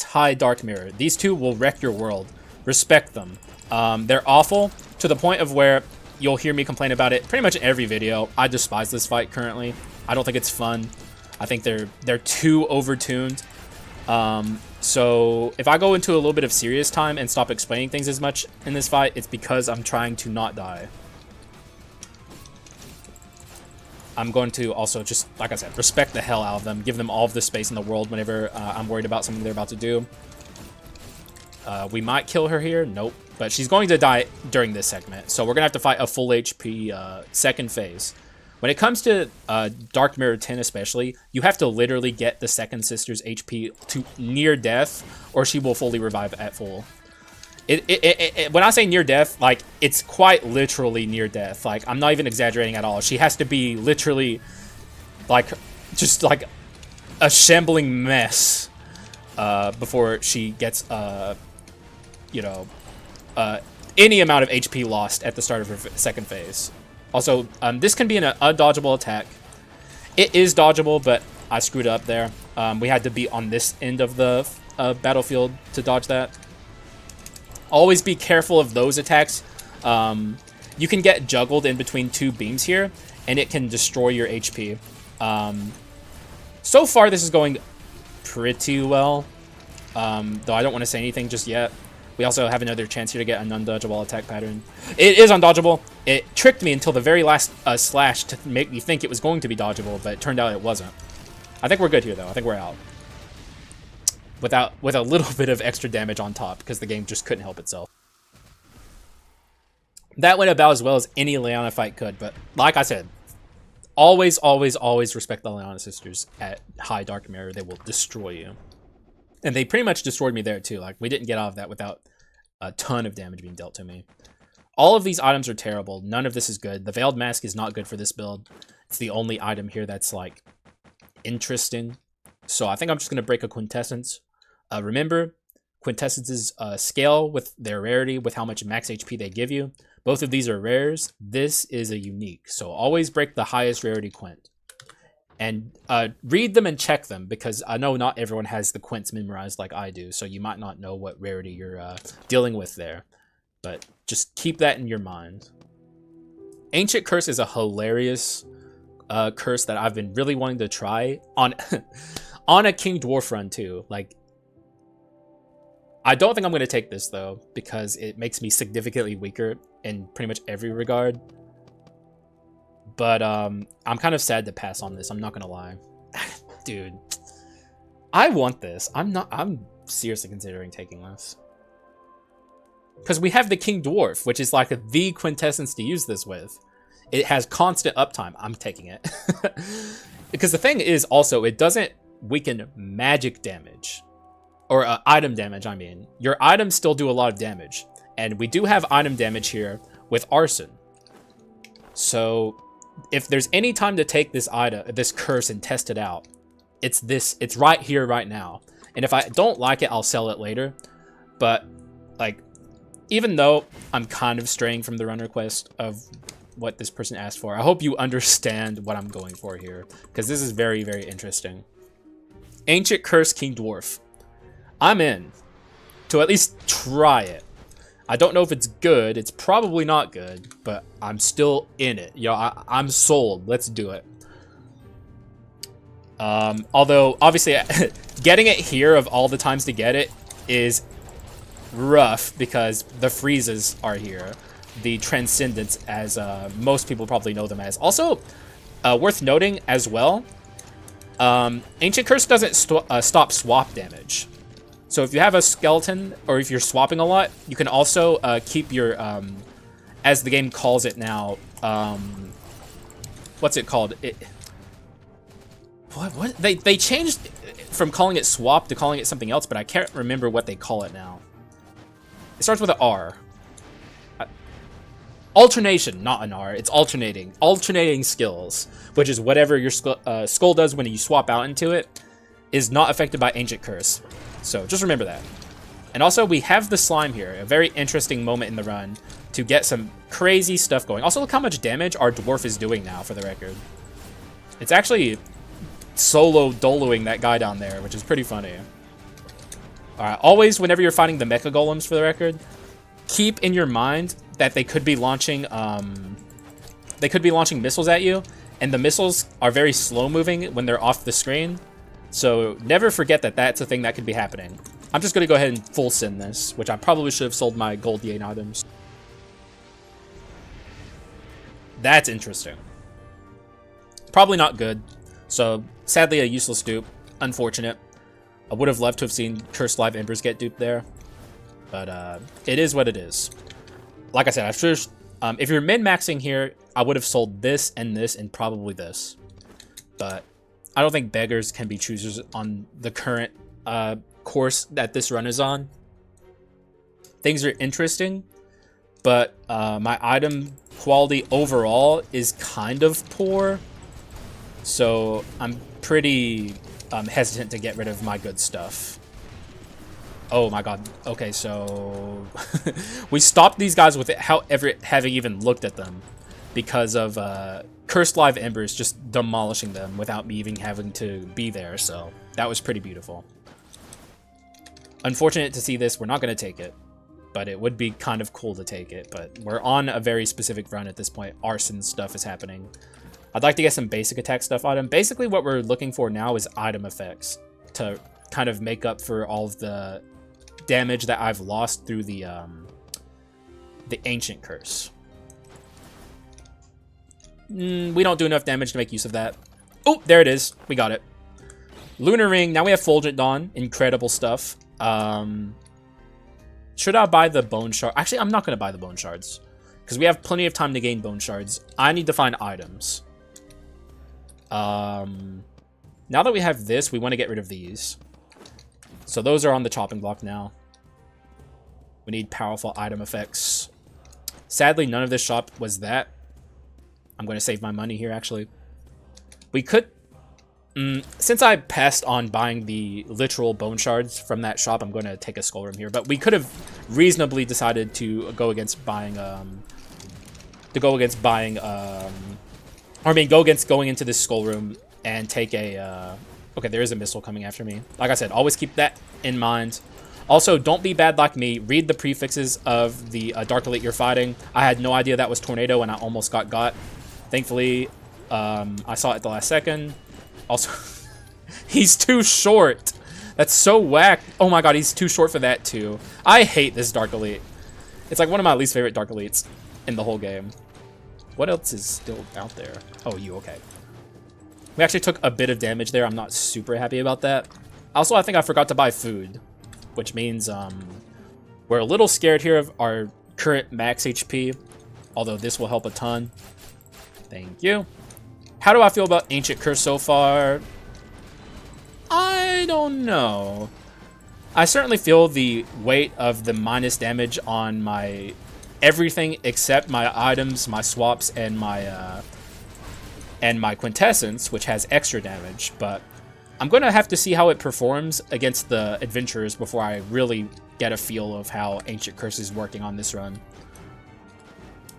high dark mirror. These two will wreck your world. Respect them. They're awful to the point of where you'll hear me complain about it pretty much every video. I despise this fight currently. I don't think it's fun. I think they're too overtuned. So if I go into a little bit of serious time and stop explaining things as much in this fight, it's because I'm trying to not die. I'm going to also just, like I said, respect the hell out of them. Give them all of the space in the world whenever I'm worried about something they're about to do. We might kill her here. Nope. But she's going to die during this segment. So we're going to have to fight a full HP second phase. When it comes to Dark Mirror 10 especially, you have to literally get the second sister's HP to near death, or she will fully revive at full. When I say near death, like, it's quite literally near death. Like, I'm not even exaggerating at all. She has to be literally, like, just like a shambling mess before she gets, you know, any amount of HP lost at the start of her second phase. Also, this can be an undodgeable attack. It is dodgeable, but I screwed up there. We had to be on this end of the battlefield to dodge that. Always be careful of those attacks. You can get juggled in between two beams here, and it can destroy your HP. So far, this is going pretty well, though I don't want to say anything just yet. We also have another chance here to get an undodgeable attack pattern. It is undodgeable. It tricked me until the very last slash to make me think it was going to be dodgeable, but it turned out it wasn't. I think we're good here, though. I think we're out. With a little bit of extra damage on top, because the game just couldn't help itself. That went about as well as any Lyiana fight could, but like I said, always, always, always respect the Lyiana sisters at high Dark Mirror. They will destroy you. And they pretty much destroyed me there too. Like, we didn't get out of that without a ton of damage being dealt to me. All of these items are terrible. None of this is good. The Veiled Mask is not good for this build. It's the only item here that's, like, interesting. So I think I'm just going to break a Quintessence. Remember, Quintessences scale with their rarity, with how much max HP they give you. Both of these are rares. This is a unique. So always break the highest rarity Quint. And read them and check them, because I know not everyone has the Quints memorized like I do, so you might not know what rarity you're dealing with there. But just keep that in your mind. Ancient Curse is a hilarious curse that I've been really wanting to try on, on a King Dwarf run too. Like, I don't think I'm going to take this, though, because it makes me significantly weaker in pretty much every regard. But I'm kind of sad to pass on this. I'm not gonna lie. Dude, I want this. I'm seriously considering taking this. Because we have the King Dwarf, which is like the quintessence to use this with. It has constant uptime. I'm taking it. Because the thing is also, it doesn't weaken magic damage. Or item damage, I mean. Your items still do a lot of damage. And we do have item damage here with arson. So if there's any time to take this item, this curse, and test it out, it's right here, right now. And if I don't like it, I'll sell it later. But like, even though I'm kind of straying from the run request of what this person asked for, I hope you understand what I'm going for here, because this is very, very interesting. Ancient Curse King Dwarf. I'm in to at least try it. I don't know if it's good. It's probably not good, but I'm still in it. Yo, I'm sold. Let's do it. Although, obviously, getting it here of all the times to get it is rough because the freezes are here. The Transcendents, as most people probably know them as. Also, worth noting as well, Ancient Curse doesn't stop swap damage. So if you have a skeleton, or if you're swapping a lot, you can also keep your, as the game calls it now, what's it called? What? They changed from calling it swap to calling it something else, but I can't remember what they call it now. It starts with an R. Alternation, not an R. It's alternating. Alternating skills, which is whatever your skull does when you swap out into it, is not affected by Ancient Curse. So just remember that. And also, we have the slime here, a very interesting moment in the run to get some crazy stuff going. Also, look how much damage our dwarf is doing now, for the record. It's actually solo doloing that guy down there, which is pretty funny. Alright, always whenever you're fighting the mecha golems, for the record, keep in your mind that they could be launching missiles at you, and the missiles are very slow moving when they're off the screen. So never forget that that's a thing that could be happening. I'm just going to go ahead and full send this, which I probably should have sold my gold yen items. That's interesting. Probably not good. So sadly a useless dupe. Unfortunate. I would have loved to have seen Cursed Live Embers get duped there. But it is what it is. Like I said, I'm sure if you're min-maxing here, I would have sold this and probably this. But I don't think beggars can be choosers on the current course that this run is on. Things are interesting, but my item quality overall is kind of poor. So I'm pretty hesitant to get rid of my good stuff. Oh my god. Okay, so we stopped these guys without ever having even looked at them because of Cursed Live Embers just demolishing them without me even having to be there. So that was pretty beautiful. Unfortunate to see this. We're not going to take it, but it would be kind of cool to take it. But we're on a very specific run at this point. Arson stuff is happening. I'd like to get some basic attack stuff on him. Basically, what we're looking for now is item effects to kind of make up for all of the damage that I've lost through the ancient curse. We don't do enough damage to make use of that. Oh, there it is. We got it. Lunar Ring. Now we have Fulgent Dawn. Incredible stuff. Should I buy the Bone Shard? Actually, I'm not going to buy the Bone Shards because we have plenty of time to gain Bone Shards. I need to find items. Now that we have this, we want to get rid of these. So those are on the chopping block now. We need powerful item effects. Sadly, none of this shop was that. I'm going to save my money here, actually. We could... since I passed on buying the literal bone shards from that shop, I'm going to take a skull room here. But we could have reasonably decided to go against buying... go against going into this skull room and take a... okay, there is a missile coming after me. Like I said, always keep that in mind. Also, don't be bad like me. Read the prefixes of the Dark Elite you're fighting. I had no idea that was Tornado, and I almost got. Thankfully, I saw it at the last second. Also, he's too short. That's so whack. Oh my god, he's too short for that too. I hate this Dark Elite. It's like one of my least favorite Dark Elites in the whole game. What else is still out there? Oh, you, okay. We actually took a bit of damage there. I'm not super happy about that. Also, I think I forgot to buy food, which means we're a little scared here of our current max HP, although this will help a ton. Thank you. How do I feel about Ancient Curse so far? I don't know. I certainly feel the weight of the minus damage on my everything except my items, my swaps, and my quintessence, which has extra damage, but I'm going to have to see how it performs against the adventurers before I really get a feel of how Ancient Curse is working on this run.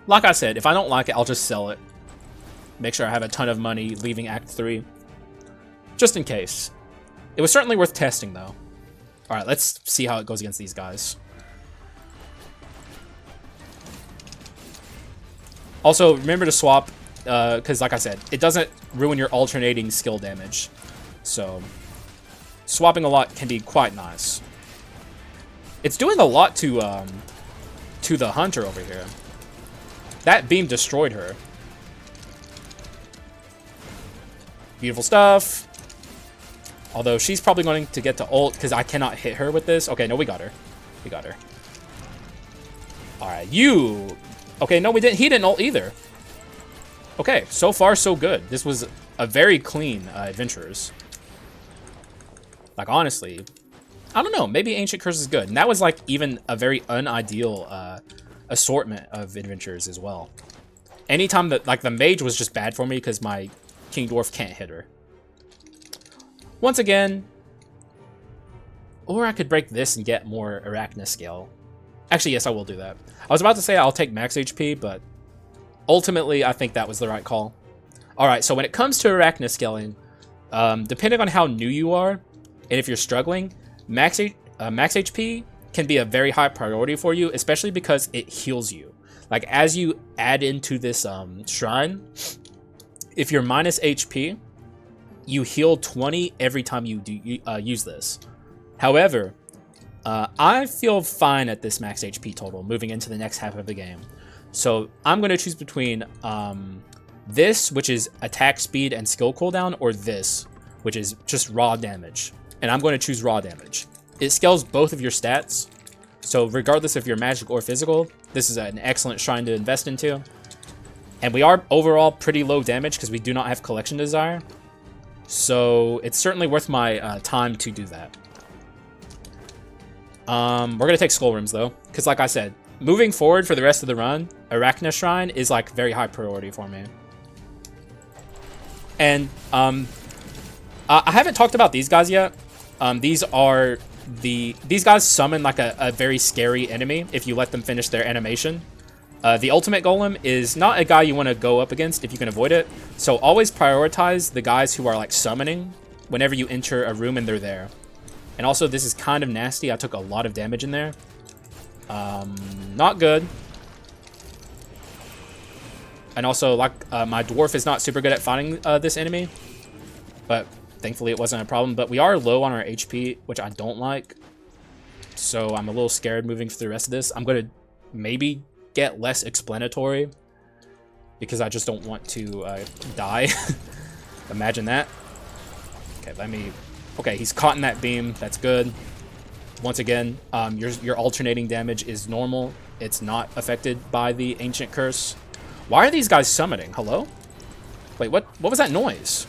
Like I said, if I don't like it, I'll just sell it. Make sure I have a ton of money leaving Act 3. Just in case. It was certainly worth testing, though. Alright, let's see how it goes against these guys. Also, remember to swap, because like I said, it doesn't ruin your alternating skill damage. So, swapping a lot can be quite nice. It's doing a lot to the hunter over here. That beam destroyed her. Beautiful stuff. Although she's probably going to get to ult because I cannot hit her with this. Okay, no, we got her. We got her. Alright, you... Okay, no, we didn't. He didn't ult either. Okay, so far so good. This was a very clean adventurers. Like, honestly, I don't know. Maybe Ancient Curse is good. And that was, like, even a very unideal assortment of adventurers as well. Anytime that, like, the mage was just bad for me because my King Dwarf can't hit her. Once again, or I could break this and get more Arachna scale. Actually, yes, I will do that. I was about to say I'll take max HP, but ultimately, I think that was the right call. Alright, so when it comes to Arachna scaling, depending on how new you are, and if you're struggling, max max HP can be a very high priority for you, especially because it heals you. Like, as you add into this shrine, if you're minus HP, you heal 20 every time you use this. However, I feel fine at this max HP total moving into the next half of the game. So I'm going to choose between this, which is attack speed and skill cooldown, or this, which is just raw damage. And I'm going to choose raw damage. It scales both of your stats. So regardless if you're magic or physical, this is an excellent shrine to invest into. And we are overall pretty low damage because we do not have collection desire. So it's certainly worth my time to do that. We're going to take skull rooms though, because like I said, moving forward for the rest of the run, Arachna Shrine is like very high priority for me. And I haven't talked about these guys yet. These guys summon like a very scary enemy if you let them finish their animation. The ultimate golem is not a guy you want to go up against if you can avoid it. So always prioritize the guys who are like summoning whenever you enter a room and they're there. And also, this is kind of nasty. I took a lot of damage in there. Not good. And also, like, my dwarf is not super good at fighting this enemy. But thankfully, it wasn't a problem. But we are low on our HP, which I don't like. So I'm a little scared moving through the rest of this. I'm going to maybe get less explanatory, because I just don't want to die. Imagine that. Okay, let me... Okay, he's caught in that beam. That's good. Once again, your alternating damage is normal. It's not affected by the ancient curse. Why are these guys summoning? Hello? Wait, what was that noise?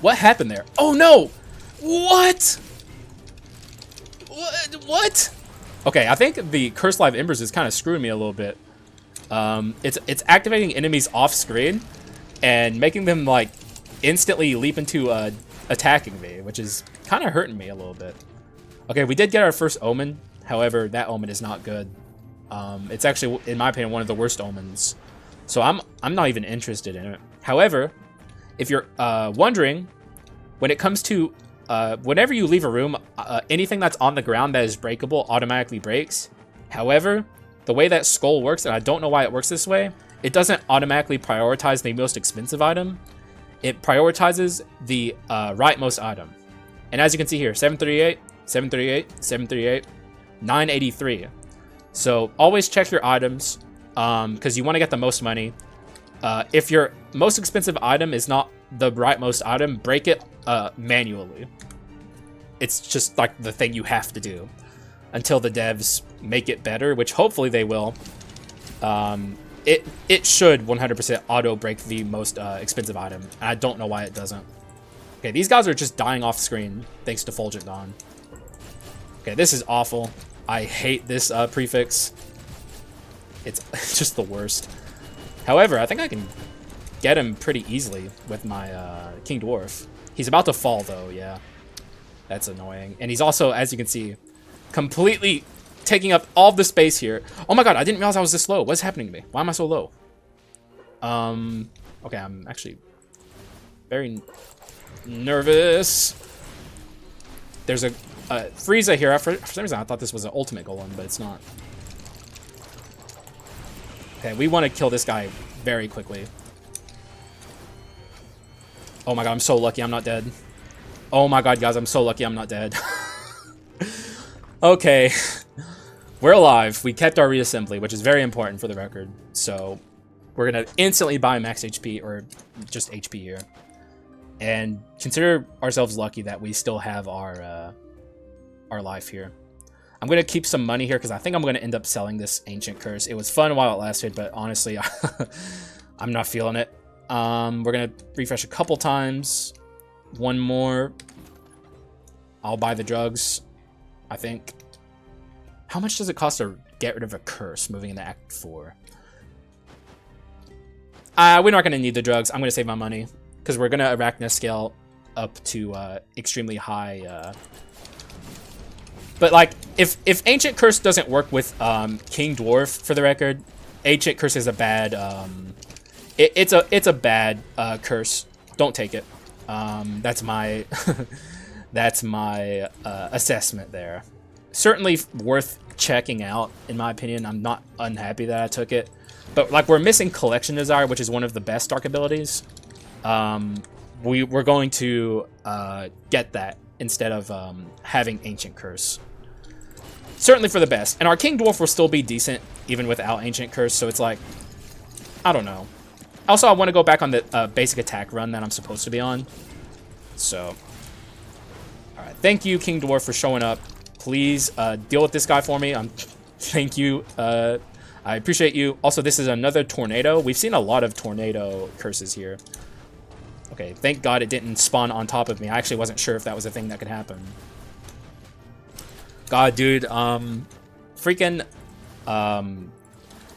What happened there? Oh no! What? What? Okay, I think the Curse Live Embers is kind of screwing me a little bit. It's activating enemies off screen and making them like instantly leap into attacking me, which is kind of hurting me a little bit. Okay, we did get our first Omen. However, that Omen is not good. It's actually, in my opinion, one of the worst Omens. So I'm not even interested in it. However, if you're wondering, when it comes to whenever you leave a room, anything that's on the ground that is breakable automatically breaks. However, the way that Skul works, and I don't know why it works this way, it doesn't automatically prioritize the most expensive item. It prioritizes the rightmost item. And as you can see here, 738, 738, 738, 983. So always check your items, because you want to get the most money. If your most expensive item is not the rightmost item, break it manually. It's just like the thing you have to do until the devs make it better, which hopefully they will. It should 100% auto break the most expensive item. And I don't know why it doesn't. Okay, these guys are just dying off screen thanks to Fulgent Dawn. Okay, this is awful. I hate this prefix. It's just the worst. However, I think I can get him pretty easily with my King Dwarf. He's about to fall though, yeah. That's annoying. And he's also, as you can see, completely taking up all the space here. Oh my god, I didn't realize I was this low. What's happening to me? Why am I so low? Okay, I'm actually very nervous. There's a Frieza here. For some reason, I thought this was an ultimate golem, but it's not. Okay, we want to kill this guy very quickly. Oh my god, I'm so lucky I'm not dead. Oh my god, guys, I'm so lucky I'm not dead. Okay. We're alive. We kept our reassembly, which is very important for the record. So we're going to instantly buy max HP, or just HP here. And consider ourselves lucky that we still have our life here. I'm going to keep some money here because I think I'm going to end up selling this Ancient Curse. It was fun while it lasted, but honestly, I'm not feeling it. We're going to refresh a couple times. One more. I'll buy the drugs, I think. How much does it cost to get rid of a curse moving into Act 4? We're not going to need the drugs. I'm going to save my money because we're going to Arachna scale up to extremely high. But like, if Ancient Curse doesn't work with King Dwarf, for the record, Ancient Curse is a bad. It's a bad curse. Don't take it. That's That's my assessment there. Certainly worth checking out, in my opinion. I'm not unhappy that I took it. But, like, we're missing Collection Desire, which is one of the best dark abilities. We're going to get that instead of having Ancient Curse. Certainly for the best. And our King Dwarf will still be decent, even without Ancient Curse. So it's like, I don't know. Also, I want to go back on the basic attack run that I'm supposed to be on. So, alright. Thank you, King Dwarf, for showing up. Please deal with this guy for me. Thank you. I appreciate you. Also, this is another tornado. We've seen a lot of tornado curses here. Okay, thank God it didn't spawn on top of me. I actually wasn't sure if that was a thing that could happen. God, dude, freaking,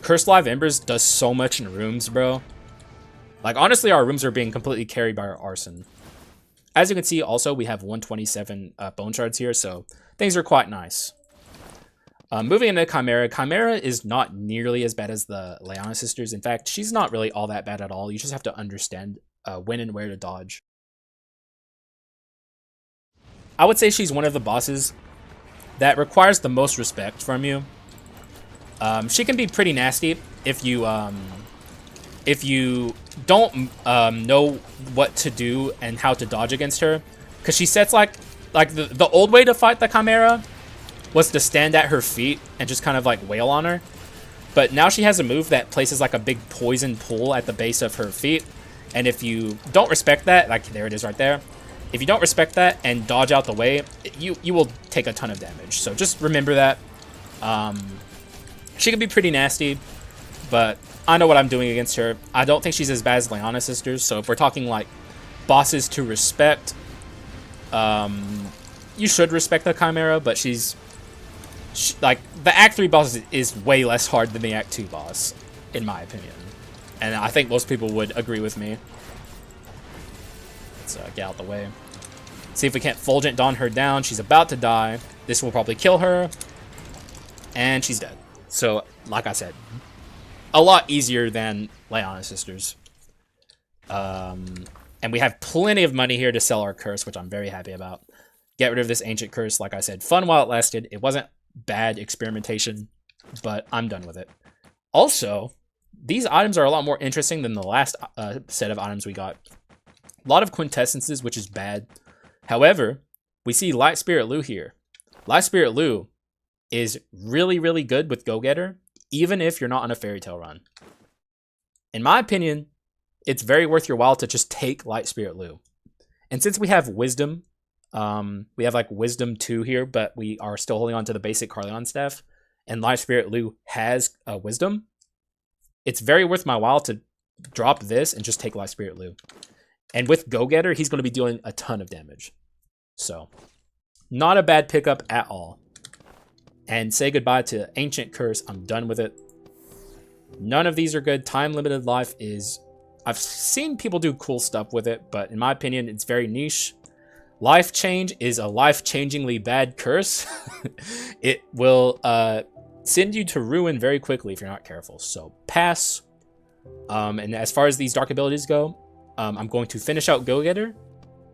Cursed Live Embers does so much in rooms, bro. Like, honestly, our rooms are being completely carried by our arson. As you can see, also, we have 127 bone shards here, so things are quite nice. Moving into Chimera. Chimera is not nearly as bad as the Lyiana sisters. In fact, she's not really all that bad at all. You just have to understand when and where to dodge. I would say she's one of the bosses that requires the most respect from you. She can be pretty nasty if you don't know what to do and how to dodge against her, because she sets like the old way to fight the Chimera was to stand at her feet and just kind of like wail on her. But now she has a move that places like a big poison pool at the base of her feet. And if you don't respect that, like there it is right there. If you don't respect that and dodge out the way, you will take a ton of damage. So just remember that. She can be pretty nasty, but I know what I'm doing against her. I don't think she's as bad as Lyiana sisters. So if we're talking like bosses to respect, you should respect the Chimera, but like the Act 3 boss is way less hard than the Act 2 boss, in my opinion. And I think most people would agree with me. Let's get out the way. See if we can't Fulgent Dawn her down. She's about to die. This will probably kill her. And she's dead. So, like I said, a lot easier than Lyiana sisters. And we have plenty of money here to sell our curse, which I'm very happy about. Get rid of this ancient curse. Like I said, fun while it lasted. It wasn't bad experimentation, but I'm done with it. Also, these items are a lot more interesting than the last set of items we got. A lot of quintessences, which is bad. However, we see Light Spirit Lu here. Light Spirit Lu is really, really good with Go-Getter, even if you're not on a Fairy Tail run. In my opinion, it's very worth your while to just take Light Spirit Lu. And since we have Wisdom, we have like Wisdom 2 here, but we are still holding on to the basic Carleon staff, and Light Spirit Lu has Wisdom, it's very worth my while to drop this and just take Light Spirit Lu. And with Go-Getter, he's going to be dealing a ton of damage. So, not a bad pickup at all. And say goodbye to Ancient Curse. I'm done with it. None of these are good. Time Limited Life is... I've seen people do cool stuff with it, but in my opinion, it's very niche. Life Change is a life-changingly bad curse. It will send you to ruin very quickly if you're not careful. So, pass. And as far as these dark abilities go, I'm going to finish out Go-Getter.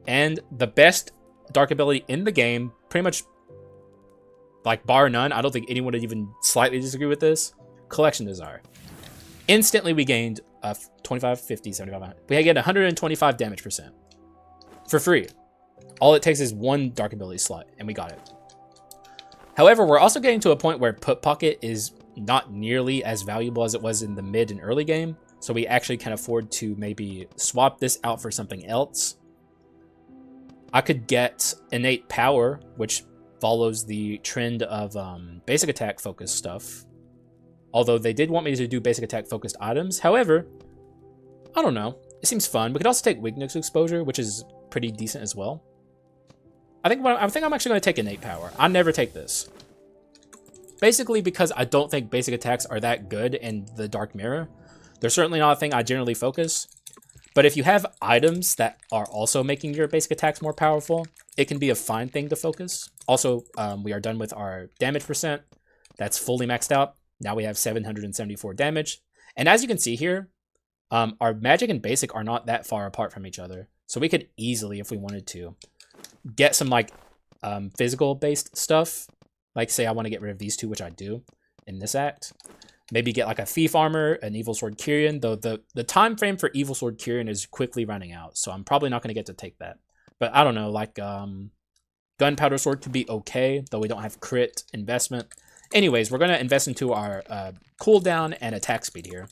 And the best dark ability in the game, pretty much, like, bar none, I don't think anyone would even slightly disagree with this, Collection Desire. Instantly, we gained 25, 50, 75, we get 125 damage percent. For free. All it takes is one dark ability slot, and we got it. However, we're also getting to a point where Put Pocket is not nearly as valuable as it was in the mid and early game. So we actually can afford to maybe swap this out for something else. I could get Innate Power, which follows the trend of basic attack focused stuff. Although they did want me to do basic attack focused items. However, I don't know. It seems fun. We could also take Weakness Exposure, which is pretty decent as well. I think I'm actually going to take Innate Power. I never take this. Basically because I don't think basic attacks are that good in the Dark Mirror. They're certainly not a thing I generally focus. But if you have items that are also making your basic attacks more powerful, it can be a fine thing to focus. Also, we are done with our damage percent. That's fully maxed out. Now we have 774 damage. And as you can see here, our magic and basic are not that far apart from each other. So we could easily, if we wanted to, get some like physical based stuff. Like say I want to get rid of these two, which I do in this act. Maybe get like a thief armor, an evil sword Kyrian, though the time frame for evil sword Kyrian is quickly running out, so I'm probably not going to get to take that. But I don't know, like gunpowder sword could be okay, though we don't have crit investment. Anyways, we're going to invest into our cooldown and attack speed here.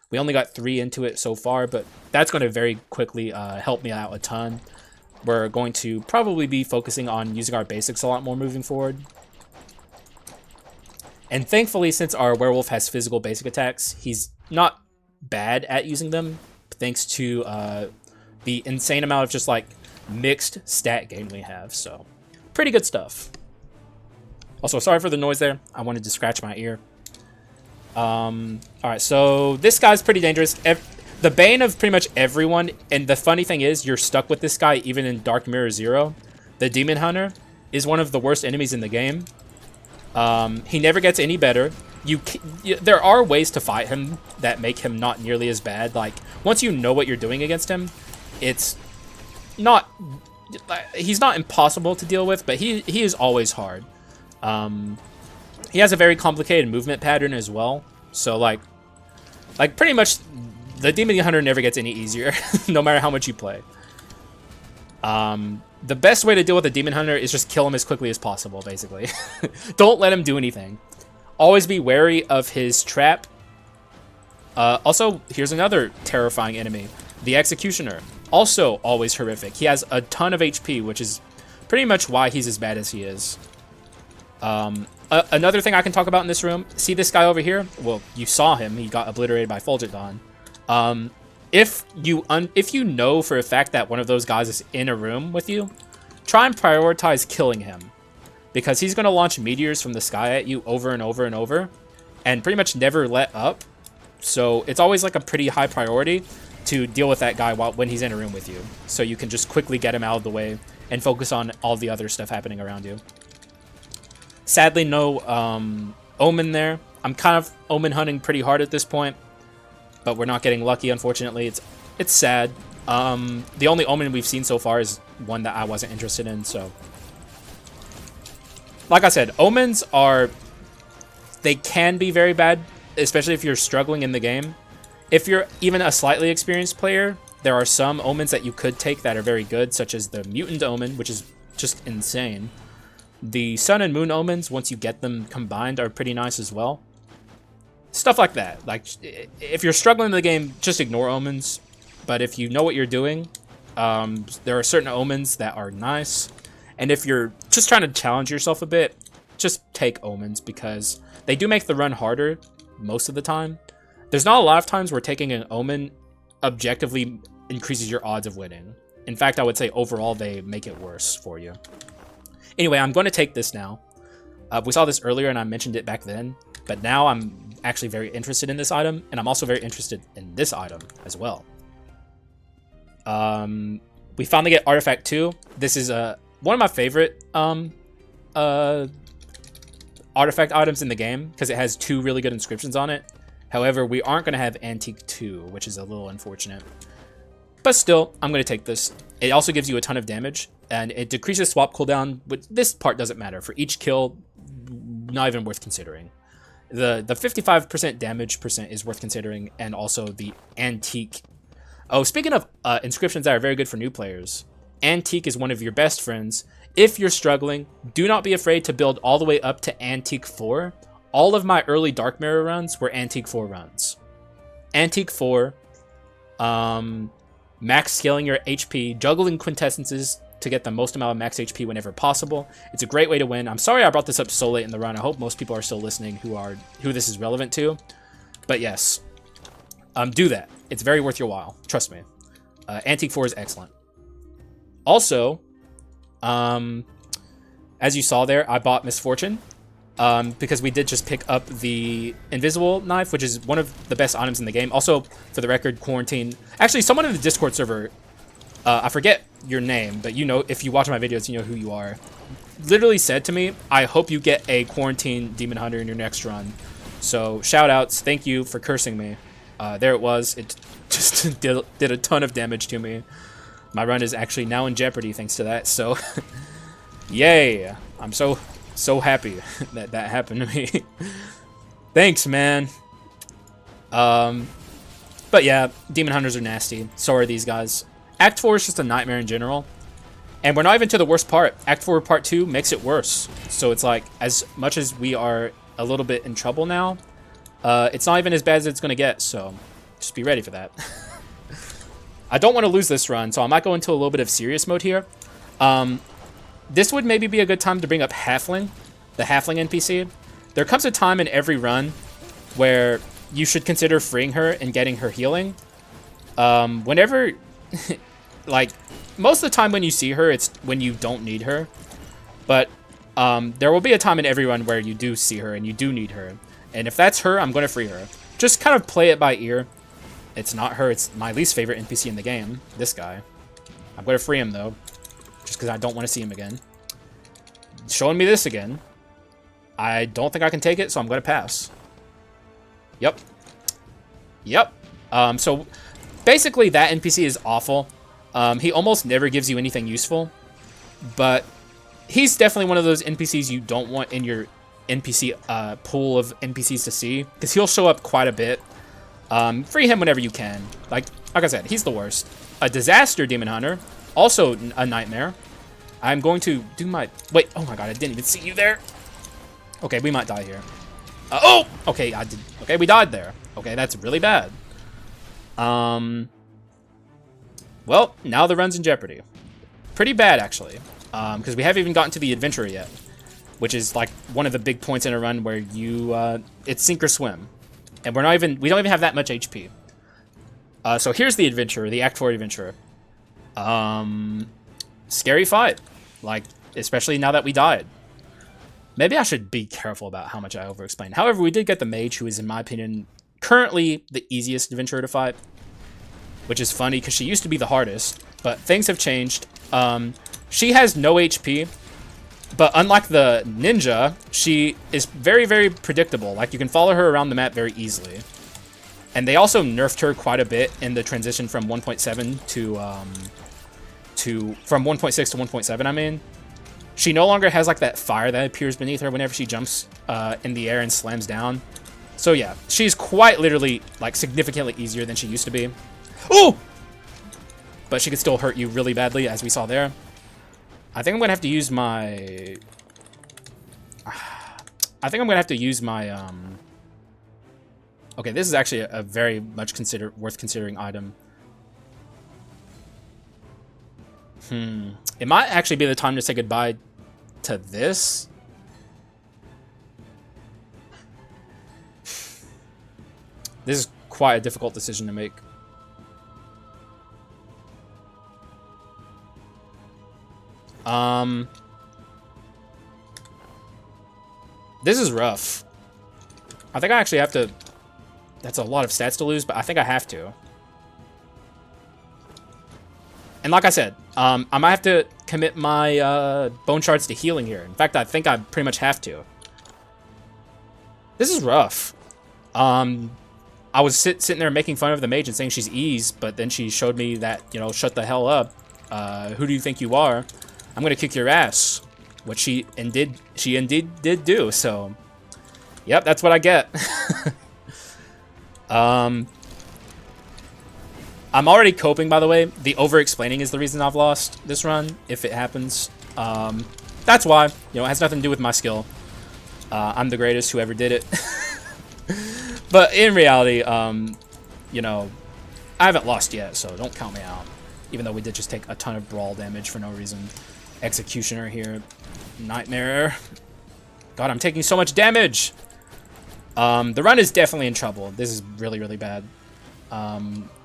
We only got 3 into it so far, but that's going to very quickly help me out a ton. We're going to probably be focusing on using our basics a lot more moving forward. And thankfully, since our werewolf has physical basic attacks, he's not bad at using them, thanks to the insane amount of just like mixed stat gain we have. So pretty good stuff. Also, sorry for the noise there. I wanted to scratch my ear. Alright, so this guy's pretty dangerous. The bane of pretty much everyone, and the funny thing is, you're stuck with this guy even in Dark Mirror 0. The Demon Hunter is one of the worst enemies in the game. He never gets any better. There are ways to fight him that make him not nearly as bad. Like, once you know what you're doing against him, it's not... he's not impossible to deal with, but he is always hard. He has a very complicated movement pattern as well. So, like pretty much, the Demon Hunter never gets any easier, no matter how much you play. The best way to deal with a Demon Hunter is just kill him as quickly as possible, basically. Don't let him do anything. Always be wary of his trap. Also, here's another terrifying enemy. The Executioner. Also always horrific. He has a ton of HP, which is pretty much why he's as bad as he is. Another thing I can talk about in this room. See this guy over here? Well, you saw him. He got obliterated by Fulgent Dawn. If you know for a fact that one of those guys is in a room with you, try and prioritize killing him, because he's going to launch meteors from the sky at you over and over and over, and pretty much never let up. So it's always like a pretty high priority to deal with that guy when he's in a room with you, so you can just quickly get him out of the way and focus on all the other stuff happening around you. Sadly, no Omen there. I'm kind of Omen hunting pretty hard at this point, but we're not getting lucky, unfortunately. It's sad. The only Omen we've seen so far is one that I wasn't interested in, so... Like I said, Omens they can be very bad, especially if you're struggling in the game. If you're even a slightly experienced player, there are some Omens that you could take that are very good, such as the Mutant Omen, which is just insane. The Sun and Moon Omens, once you get them combined, are pretty nice as well. Stuff like that. Like, if you're struggling in the game, just ignore Omens. But if you know what you're doing, there are certain Omens that are nice. And if you're just trying to challenge yourself a bit, just take Omens, because they do make the run harder most of the time. There's not a lot of times where taking an Omen objectively increases your odds of winning. In fact, I would say overall they make it worse for you. Anyway, I'm going to take this now. We saw this earlier and I mentioned it back then, but now I'm actually very interested in this item, and I'm also very interested in this item as well. We finally get Artifact 2. This is one of my favorite artifact items in the game, because it has 2 really good inscriptions on it. However, we aren't going to have Antique 2, which is a little unfortunate. But still, I'm going to take this. It also gives you a ton of damage, and it decreases swap cooldown, but this part doesn't matter. For each kill, not even worth considering. The 55% damage percent is worth considering, and also the Antique. Oh, speaking of inscriptions that are very good for new players, Antique is one of your best friends. If you're struggling, do not be afraid to build all the way up to Antique 4. All of my early Dark Mirror runs were Antique 4 runs. Antique 4, max scaling your HP, juggling quintessences to get the most amount of max HP whenever possible. It's a great way to win. I'm sorry I brought this up so late in the run. I hope most people are still listening who this is relevant to. But yes, do that. It's very worth your while. Trust me. Antique 4 is excellent. Also, as you saw there, I bought Misfortune. Because we did just pick up the Invisible Knife, which is one of the best items in the game. Also, for the record, Quarantine... Actually, someone in the Discord server, I forget your name, but you know, if you watch my videos, you know who you are, literally said to me, I hope you get a Quarantine Demon Hunter in your next run. So, shout-outs. Thank you for cursing me. There it was. It just did a ton of damage to me. My run is actually now in jeopardy thanks to that, so yay. I'm so happy that that happened to me. Thanks, man. But yeah, demon hunters are nasty. So are these guys. Act 4 is just a nightmare in general. And we're not even to the worst part. Act 4 Part 2 makes it worse. So it's like, as much as we are a little bit in trouble now, it's not even as bad as it's going to get. So just be ready for that. I don't want to lose this run, so I might go into a little bit of serious mode here. This would maybe be a good time to bring up Halfling, the Halfling NPC. There comes a time in every run where you should consider freeing her and getting her healing. Whenever, like, most of the time when you see her, it's when you don't need her. But there will be a time in every run where you do see her and you do need her. And if that's her, I'm going to free her. Just kind of play it by ear. It's not her, it's my least favorite NPC in the game, this guy. I'm going to free him, though, just because I don't want to see him again. Showing me this again. I don't think I can take it, so I'm going to pass. Yep. Yep. So basically that NPC is awful. He almost never gives you anything useful, but he's definitely one of those NPCs you don't want in your NPC pool of NPCs to see, because he'll show up quite a bit. Free him whenever you can. Like I said, he's the worst. A disaster demon hunter, also a nightmare. I'm going to do my... Wait, oh my god, I didn't even see you there. Okay, we might die here. Oh! Okay, I did. Okay, we died there. Okay, that's really bad. Well, now the run's in jeopardy. Pretty bad, actually. Because we haven't even gotten to the adventure yet. Which is, like, one of the big points in a run where you... it's sink or swim. And we don't even have that much HP. So here's the adventure, the Act 4 adventure. Scary fight. Like, especially now that we died. Maybe I should be careful about how much I over-explain. However, we did get the mage, who is, in my opinion, currently the easiest adventurer to fight. Which is funny, because she used to be the hardest. But things have changed. She has no HP. But unlike the ninja, she is very, very predictable. Like, you can follow her around the map very easily. And they also nerfed her quite a bit in the transition from 1.7 from 1.6 to 1.7, I mean. She no longer has, like, that fire that appears beneath her whenever she jumps in the air and slams down. So, yeah, she's quite literally, like, significantly easier than she used to be. Ooh! But she could still hurt you really badly, as we saw there. I think I'm going to have to use my... Okay, this is actually a very much worth considering item. It might actually be the time to say goodbye to this. This is quite a difficult decision to make. This is rough. I think I actually have to... That's a lot of stats to lose, but I think I have to. And like I said, I might have to commit my bone shards to healing here. In fact, I think I pretty much have to. This is rough. I was sitting there making fun of the mage and saying she's ease, but then she showed me that, you know, shut the hell up. Who do you think you are? I'm gonna kick your ass. What she indeed did do, so... Yep, that's what I get. I'm already coping, by the way. The over-explaining is the reason I've lost this run, if it happens. That's why. You know, it has nothing to do with my skill. I'm the greatest who ever did it. But in reality, you know, I haven't lost yet, so don't count me out. Even though we did just take a ton of brawl damage for no reason. Executioner here. Nightmare. God, I'm taking so much damage! The run is definitely in trouble. This is really, really bad.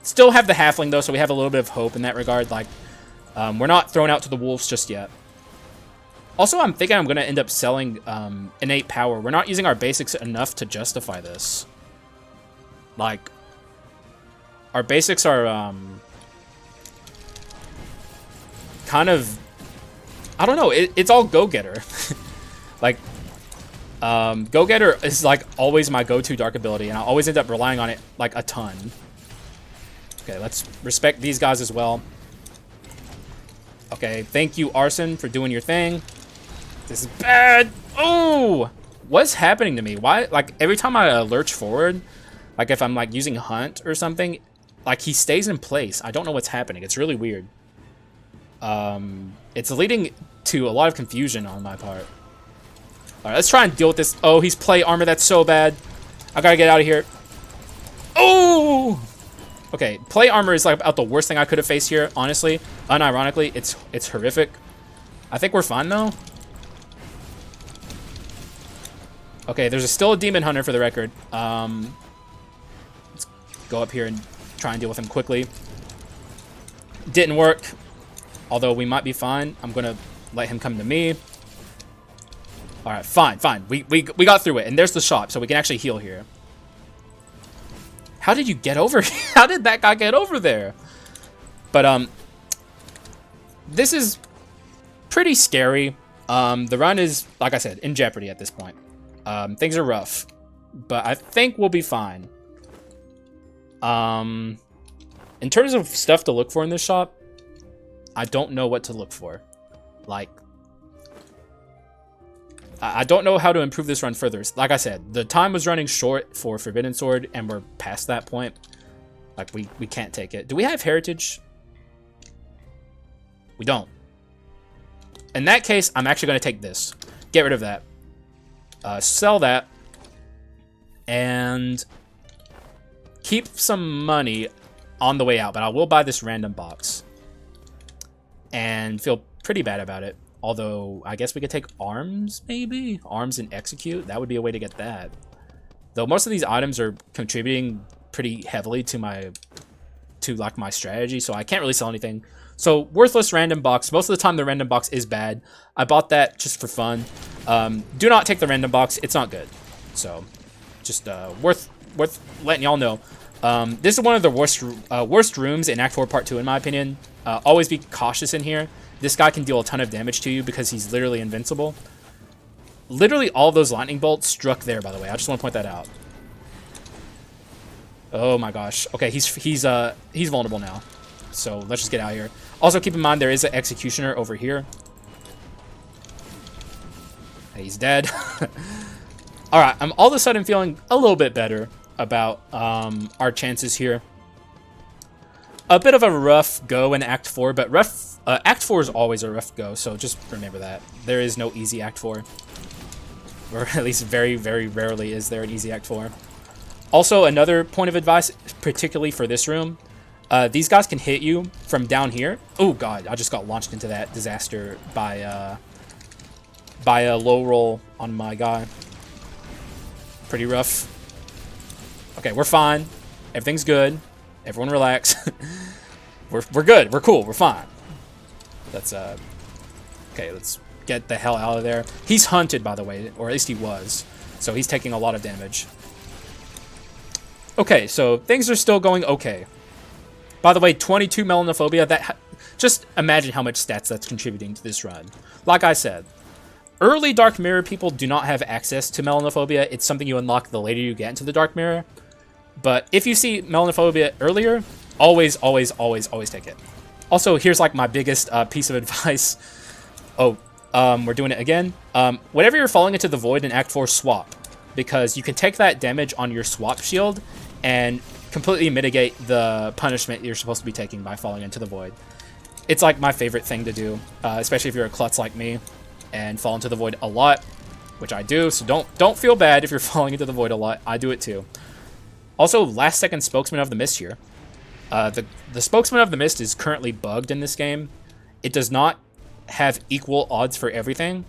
Still have the halfling, though, so we have a little bit of hope in that regard. Like, we're not thrown out to the wolves just yet. Also, I'm thinking I'm going to end up selling innate power. We're not using our basics enough to justify this. Like, our basics are kind of... I don't know. It's all go-getter. Like, go-getter is, like, always my go-to dark ability, and I always end up relying on it, like, a ton. Okay, let's respect these guys as well. Okay, thank you, Arson, for doing your thing. This is bad. Oh! What's happening to me? Why? Like, every time I lurch forward, like if I'm like using Hunt or something, like he stays in place. I don't know what's happening. It's really weird. It's leading to a lot of confusion on my part. All right, let's try and deal with this. Oh, he's play armor. That's so bad. I gotta get out of here. Oh! Okay, play armor is like about the worst thing I could have faced here, honestly. Unironically, it's horrific. I think we're fine though. Okay, there's still a demon hunter for the record. Let's go up here and try and deal with him quickly. Didn't work. Although we might be fine. I'm gonna let him come to me. All right, fine. We got through it, and there's the shop, so we can actually heal here. How did you get over here? How did that guy get over there? But this is pretty scary. The run is, like I said, in jeopardy at this point. Things are rough, but I think we'll be fine. In terms of stuff to look for in this shop, I don't know what to look for. Like, I don't know how to improve this run further. Like I said, the time was running short for Forbidden Sword, and we're past that point. Like, we can't take it. Do we have Heritage? We don't. In that case, I'm actually going to take this. Get rid of that. Sell that. And keep some money on the way out. But I will buy this random box. And feel pretty bad about it. Although, I guess we could take arms, maybe? Arms and execute? That would be a way to get that. Though most of these items are contributing pretty heavily to my strategy, so I can't really sell anything. So, worthless random box. Most of the time, the random box is bad. I bought that just for fun. Do not take the random box. It's not good. So, just worth letting y'all know. This is one of the worst rooms in Act 4 Part 2, in my opinion. Always be cautious in here. This guy can deal a ton of damage to you because he's literally invincible. Literally all of those lightning bolts struck there, by the way. I just want to point that out. Oh my gosh. Okay, he's vulnerable now. So let's just get out of here. Also, keep in mind there is an executioner over here. He's dead. All right, I'm all of a sudden feeling a little bit better about our chances here. A bit of a rough go in Act 4, but Act 4 is always a rough go, so just remember that. There is no easy Act 4. Or at least very, very rarely is there an easy Act 4. Also, another point of advice, particularly for this room, these guys can hit you from down here. Oh god, I just got launched into that disaster by a low roll on my guy. Pretty rough. Okay, we're fine. Everything's good. Everyone relax. We're good. We're cool. We're fine. That's okay, let's get the hell out of there. He's hunted, by the way, or at least he was. So he's taking a lot of damage. Okay, so things are still going okay. By the way, 22 melanophobia. Just imagine how much stats that's contributing to this run. Like I said, early Dark Mirror people do not have access to melanophobia. It's something you unlock the later you get into the Dark Mirror. But if you see melanophobia earlier, always take it. Also, here's like my biggest piece of advice. Oh, we're doing it again. Whenever you're falling into the void in Act 4, swap. Because you can take that damage on your swap shield and completely mitigate the punishment you're supposed to be taking by falling into the void. It's like my favorite thing to do, especially if you're a klutz like me and fall into the void a lot, which I do. So don't feel bad if you're falling into the void a lot. I do it too. Also, last second Spokesman of the Mist here. The Spokesman of the Mist is currently bugged in this game. It does not have equal odds for everything.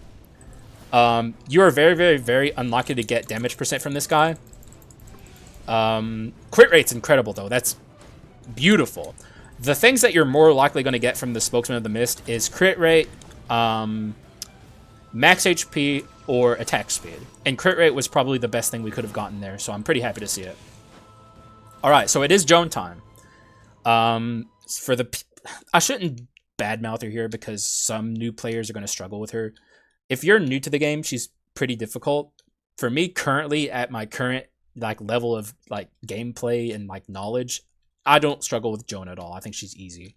You are very, very, very unlikely to get damage percent from this guy. Crit rate's incredible, though. That's beautiful. The things that you're more likely going to get from the Spokesman of the Mist is crit rate, max HP, or attack speed. And crit rate was probably the best thing we could have gotten there, so I'm pretty happy to see it. Alright, so it is Joan time. I shouldn't badmouth her here because some new players are going to struggle with her. If you're new to the game, she's pretty difficult. For me, currently, at my current level of gameplay and knowledge, I don't struggle with Joan at all. I think she's easy.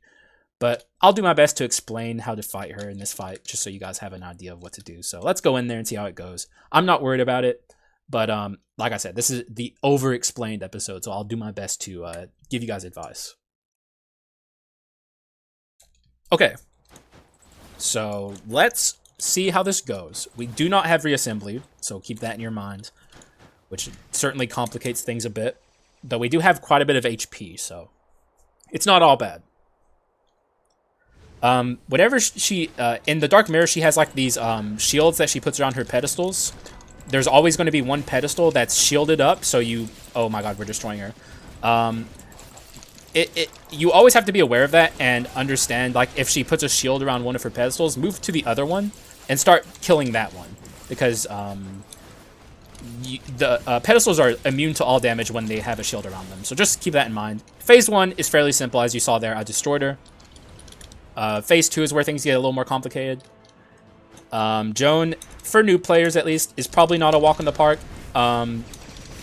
But I'll do my best to explain how to fight her in this fight, just so you guys have an idea of what to do. So let's go in there and see how it goes. I'm not worried about it, but like I said, this is the over-explained episode, so I'll do my best to give you guys advice. Okay, so let's see how this goes. We do not have reassembly, so keep that in your mind, which certainly complicates things a bit. Though we do have quite a bit of HP, so it's not all bad. Whatever she, in the Dark Mirror, she has like these shields that she puts around her pedestals. There's always going to be one pedestal that's shielded up, so you, oh my god, we're destroying her. You always have to be aware of that and understand, like, if she puts a shield around one of her pedestals, move to the other one and start killing that one. Because the pedestals are immune to all damage when they have a shield around them. So just keep that in mind. Phase 1 is fairly simple, as you saw there. I destroyed her. Phase 2 is where things get a little more complicated. Joan, for new players at least, is probably not a walk in the park.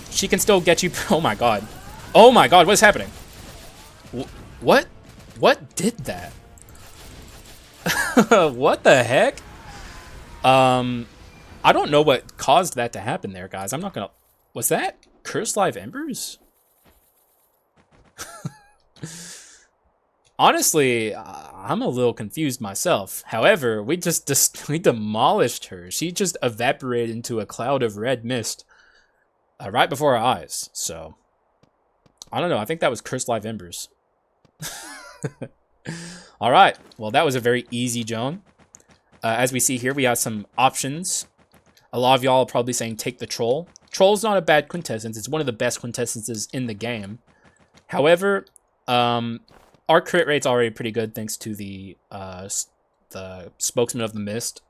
She can still get you... Oh my god. Oh my god, what is happening? What? What did that? What the heck? I don't know what caused that to happen there, guys. I'm not gonna... Was that Cursed Live Embers? Honestly, I'm a little confused myself. However, we demolished her. She just evaporated into a cloud of red mist right before our eyes. So, I don't know. I think that was Cursed Live Embers. All right. Well, that was a very easy Joan. As we see here, we have some options. A lot of y'all are probably saying take the Troll. Troll's not a bad quintessence. It's one of the best quintessences in the game. However, our crit rate's already pretty good thanks to the Spokesman of the Mist.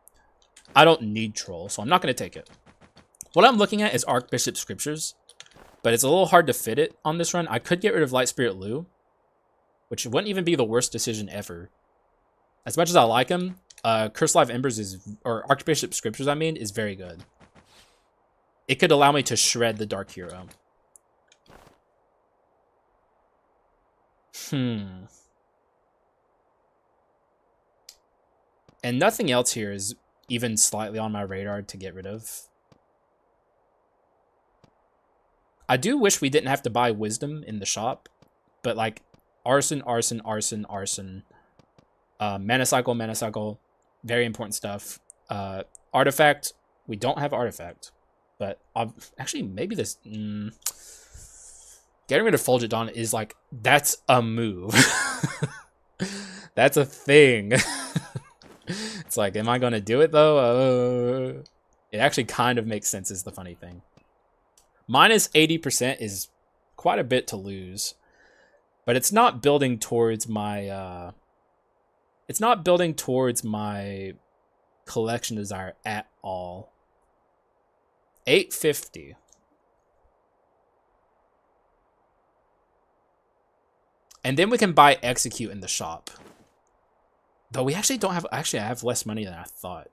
I don't need Troll, so I'm not going to take it. What I'm looking at is Archbishop Scriptures, but it's a little hard to fit it on this run. I could get rid of Light Spirit Lu, which wouldn't even be the worst decision ever. As much as I like him, Cursed Live Embers is, or Archbishop Scriptures, I mean, is very good. It could allow me to shred the Dark Hero. And nothing else here is even slightly on my radar to get rid of. I do wish we didn't have to buy Wisdom in the shop, but like arson, arson, arson, arson, mana cycle, very important stuff. Artifact, we don't have artifact, but actually maybe this... Getting rid of Fulgent Dawn is like, that's a move. That's a thing. It's like, am I going to do it though? It actually kind of makes sense is the funny thing. Minus 80% is quite a bit to lose. But it's not building towards my... it's not building towards my collection desire at all. 850. And then we can buy Execute in the shop. Though we actually don't have... Actually, I have less money than I thought.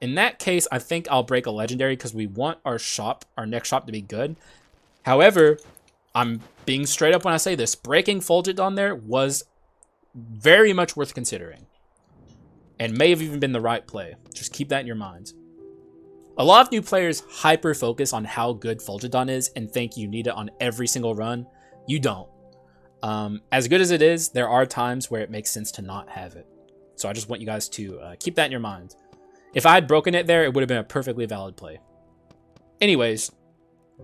In that case, I think I'll break a legendary because we want our shop, our next shop, to be good. However, I'm being straight up when I say this. Breaking Fulgent on there was very much worth considering. And may have even been the right play. Just keep that in your mind. A lot of new players hyper-focus on how good Fulgent is and think you need it on every single run. You don't. As good as it is, there are times where it makes sense to not have it. So I just want you guys to keep that in your mind. If I had broken it there, it would have been a perfectly valid play. Anyways,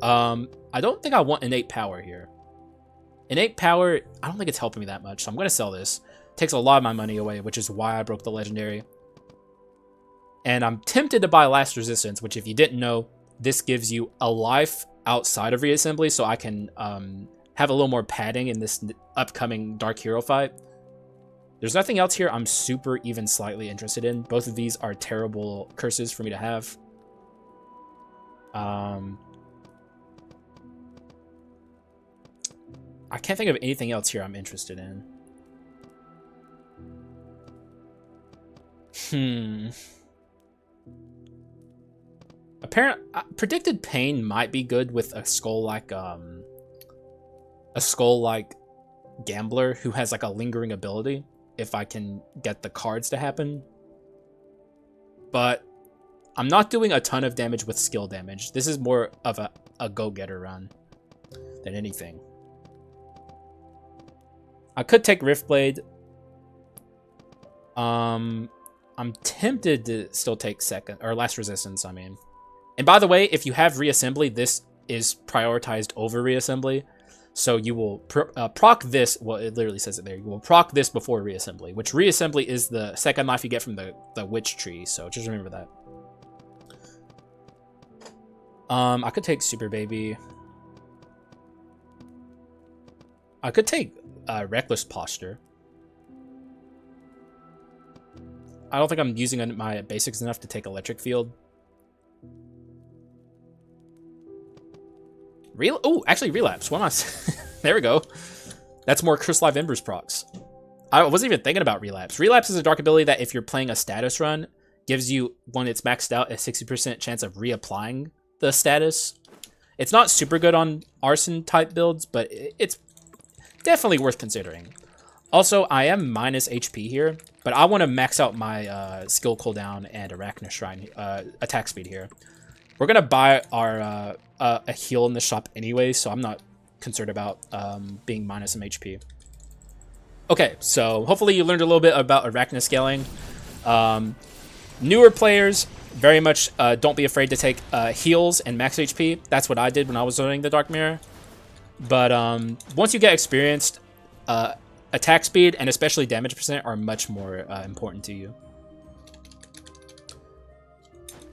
I don't think I want innate power here. Innate power, I don't think it's helping me that much, so I'm going to sell this. It takes a lot of my money away, which is why I broke the legendary. And I'm tempted to buy Last Resistance, which if you didn't know, this gives you a life outside of reassembly, so I can... have a little more padding in this upcoming Dark Hero fight. There's nothing else here I'm super even slightly interested in. Both of these are terrible curses for me to have. I can't think of anything else here I'm interested in. Predicted Pain might be good with a skull like Gambler who has like a lingering ability if I can get the cards to happen. But I'm not doing a ton of damage with skill damage. This is more of a go-getter run than anything. I could take Riftblade. I'm tempted to still take second or last resistance, I mean. And by the way, if you have reassembly, this is prioritized over reassembly. So you will proc this. Well, it literally says it there. You will proc this before reassembly, which reassembly is the second life you get from the witch tree. So just remember that. I could take Super Baby. I could take Reckless Posture. I don't think I'm using my basics enough to take Electric Field. Actually, Relapse. What am I? There we go. That's more Crystallive Embers procs. I wasn't even thinking about Relapse. Relapse is a dark ability that if you're playing a status run, gives you, when it's maxed out, a 60% chance of reapplying the status. It's not super good on arson type builds, but it's definitely worth considering. Also, I am minus HP here, but I want to max out my skill cooldown and Arachna Shrine attack speed here. We're going to buy our a heal in the shop anyway, so I'm not concerned about being minus some HP. Okay, so hopefully you learned a little bit about Arachna scaling. Newer players, very much don't be afraid to take heals and max HP. That's what I did when I was learning the Dark Mirror. But once you get experienced, attack speed and especially damage percent are much more important to you.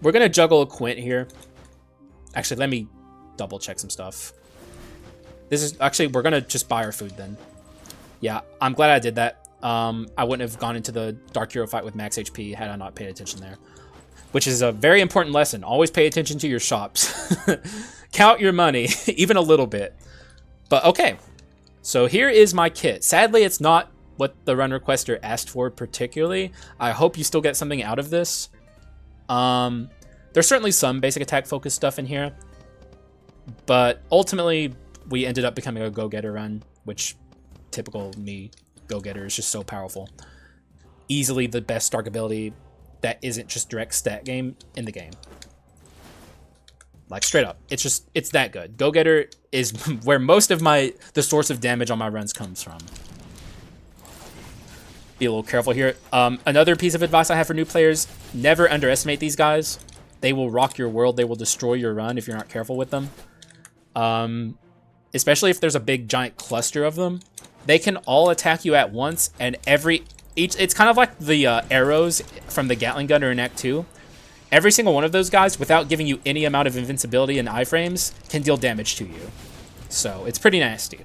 We're going to juggle a Quint here. Actually, let me double check some stuff. This is actually, we're going to just buy our food then. Yeah, I'm glad I did that. I wouldn't have gone into the Dark Hero fight with max HP had I not paid attention there. Which is a very important lesson. Always pay attention to your shops. Count your money, even a little bit. But okay, so here is my kit. Sadly, it's not what the run requester asked for particularly. I hope you still get something out of this. There's certainly some basic attack focused stuff in here, but ultimately we ended up becoming a go-getter run, which typical me, go-getter is just so powerful. Easily the best dark ability that isn't just direct stat game in the game. Like straight up, it's that good. Go-getter is where most of the source of damage on my runs comes from. Be a little careful here. Another piece of advice I have for new players, never underestimate these guys. They will rock your world. They will destroy your run if you're not careful with them. Especially if there's a big giant cluster of them. They can all attack you at once, and it's kind of like the arrows from the Gatling gunner in Act 2. Every single one of those guys, without giving you any amount of invincibility and iframes, can deal damage to you. So it's pretty nasty.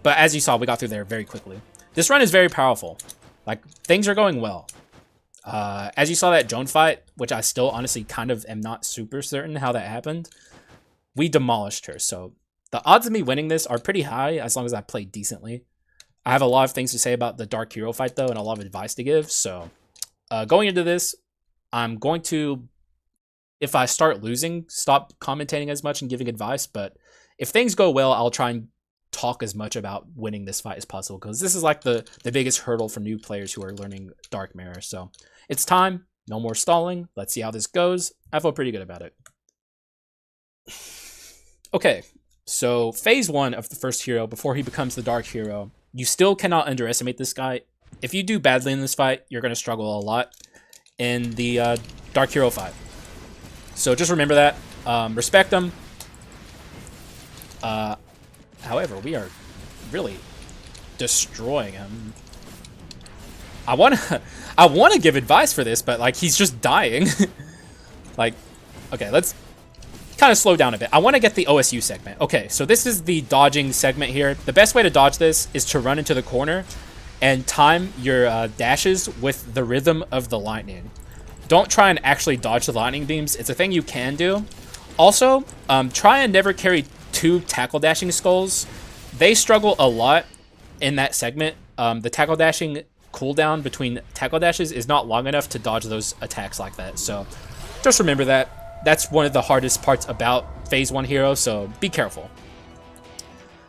But as you saw, we got through there very quickly. This run is very powerful. Like, things are going well. As you saw that Joan fight, which I still honestly kind of am not super certain how that happened, we demolished her. So the odds of me winning this are pretty high as long as I play decently. I have a lot of things to say about the Dark Hero fight, though, and a lot of advice to give. So going into this, I'm going to, if I start losing, stop commentating as much and giving advice. But if things go well, I'll try and talk as much about winning this fight as possible, because this is like the biggest hurdle for new players who are learning Dark Mirror. So it's time. No more stalling. Let's see how this goes. I feel pretty good about it. Okay, so phase 1 of the first hero, before he becomes the Dark Hero, you still cannot underestimate this guy. If you do badly in this fight, you're going to struggle a lot in the Dark Hero fight. So just remember that. Respect him. However, we are really destroying him. I want to give advice for this, but like he's just dying. Like, okay, let's kind of slow down a bit. I want to get the OSU segment. Okay, so this is the dodging segment here. The best way to dodge this is to run into the corner and time your dashes with the rhythm of the lightning. Don't try and actually dodge the lightning beams. It's a thing you can do. Also, try and never carry 2 tackle dashing skulls. They struggle a lot in that segment. The tackle dashing cooldown between tackle dashes is not long enough to dodge those attacks like that. So just remember that. That's one of the hardest parts about phase 1 hero, so be careful.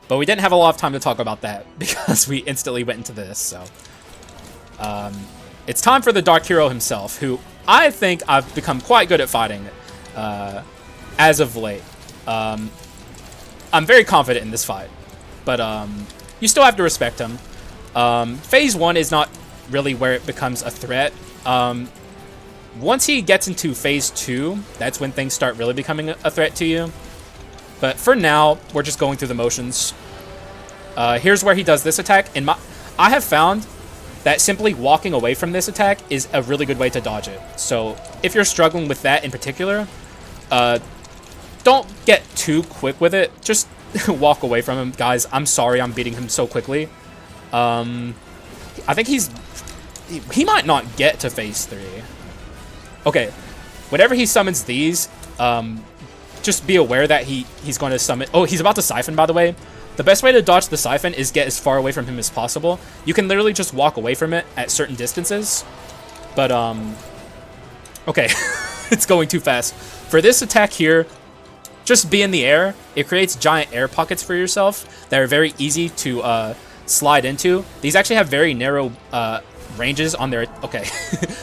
But we didn't have a lot of time to talk about that because we instantly went into this, so. It's time for the Dark Hero himself, who I think I've become quite good at fighting as of late. I'm very confident in this fight, but you still have to respect him. Phase 1 is not really where it becomes a threat. Once he gets into Phase 2, that's when things start really becoming a threat to you. But for now, we're just going through the motions. Here's where he does this attack. I have found that simply walking away from this attack is a really good way to dodge it. So if you're struggling with that in particular, don't get too quick with it. Just walk away from him. Guys, I'm sorry I'm beating him so quickly. I think he might not get to Phase 3. Okay, whenever he summons these, just be aware that he's going to summon... Oh, he's about to Siphon, by the way. The best way to dodge the Siphon is get as far away from him as possible. You can literally just walk away from it at certain distances. But, okay, it's going too fast. For this attack here, just be in the air. It creates giant air pockets for yourself that are very easy to slide into. These actually have very narrow ranges on their... Okay,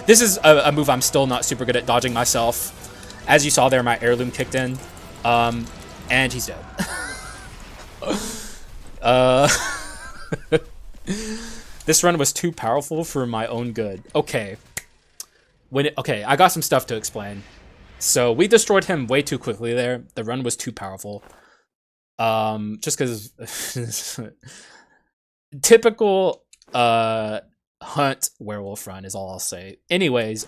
this is a move I'm still not super good at dodging myself. As you saw there, my heirloom kicked in. And he's dead. This run was too powerful for my own good. Okay. Okay, I got some stuff to explain. So we destroyed him way too quickly there. The run was too powerful. Just because typical hunt werewolf run is all I'll say. Anyways,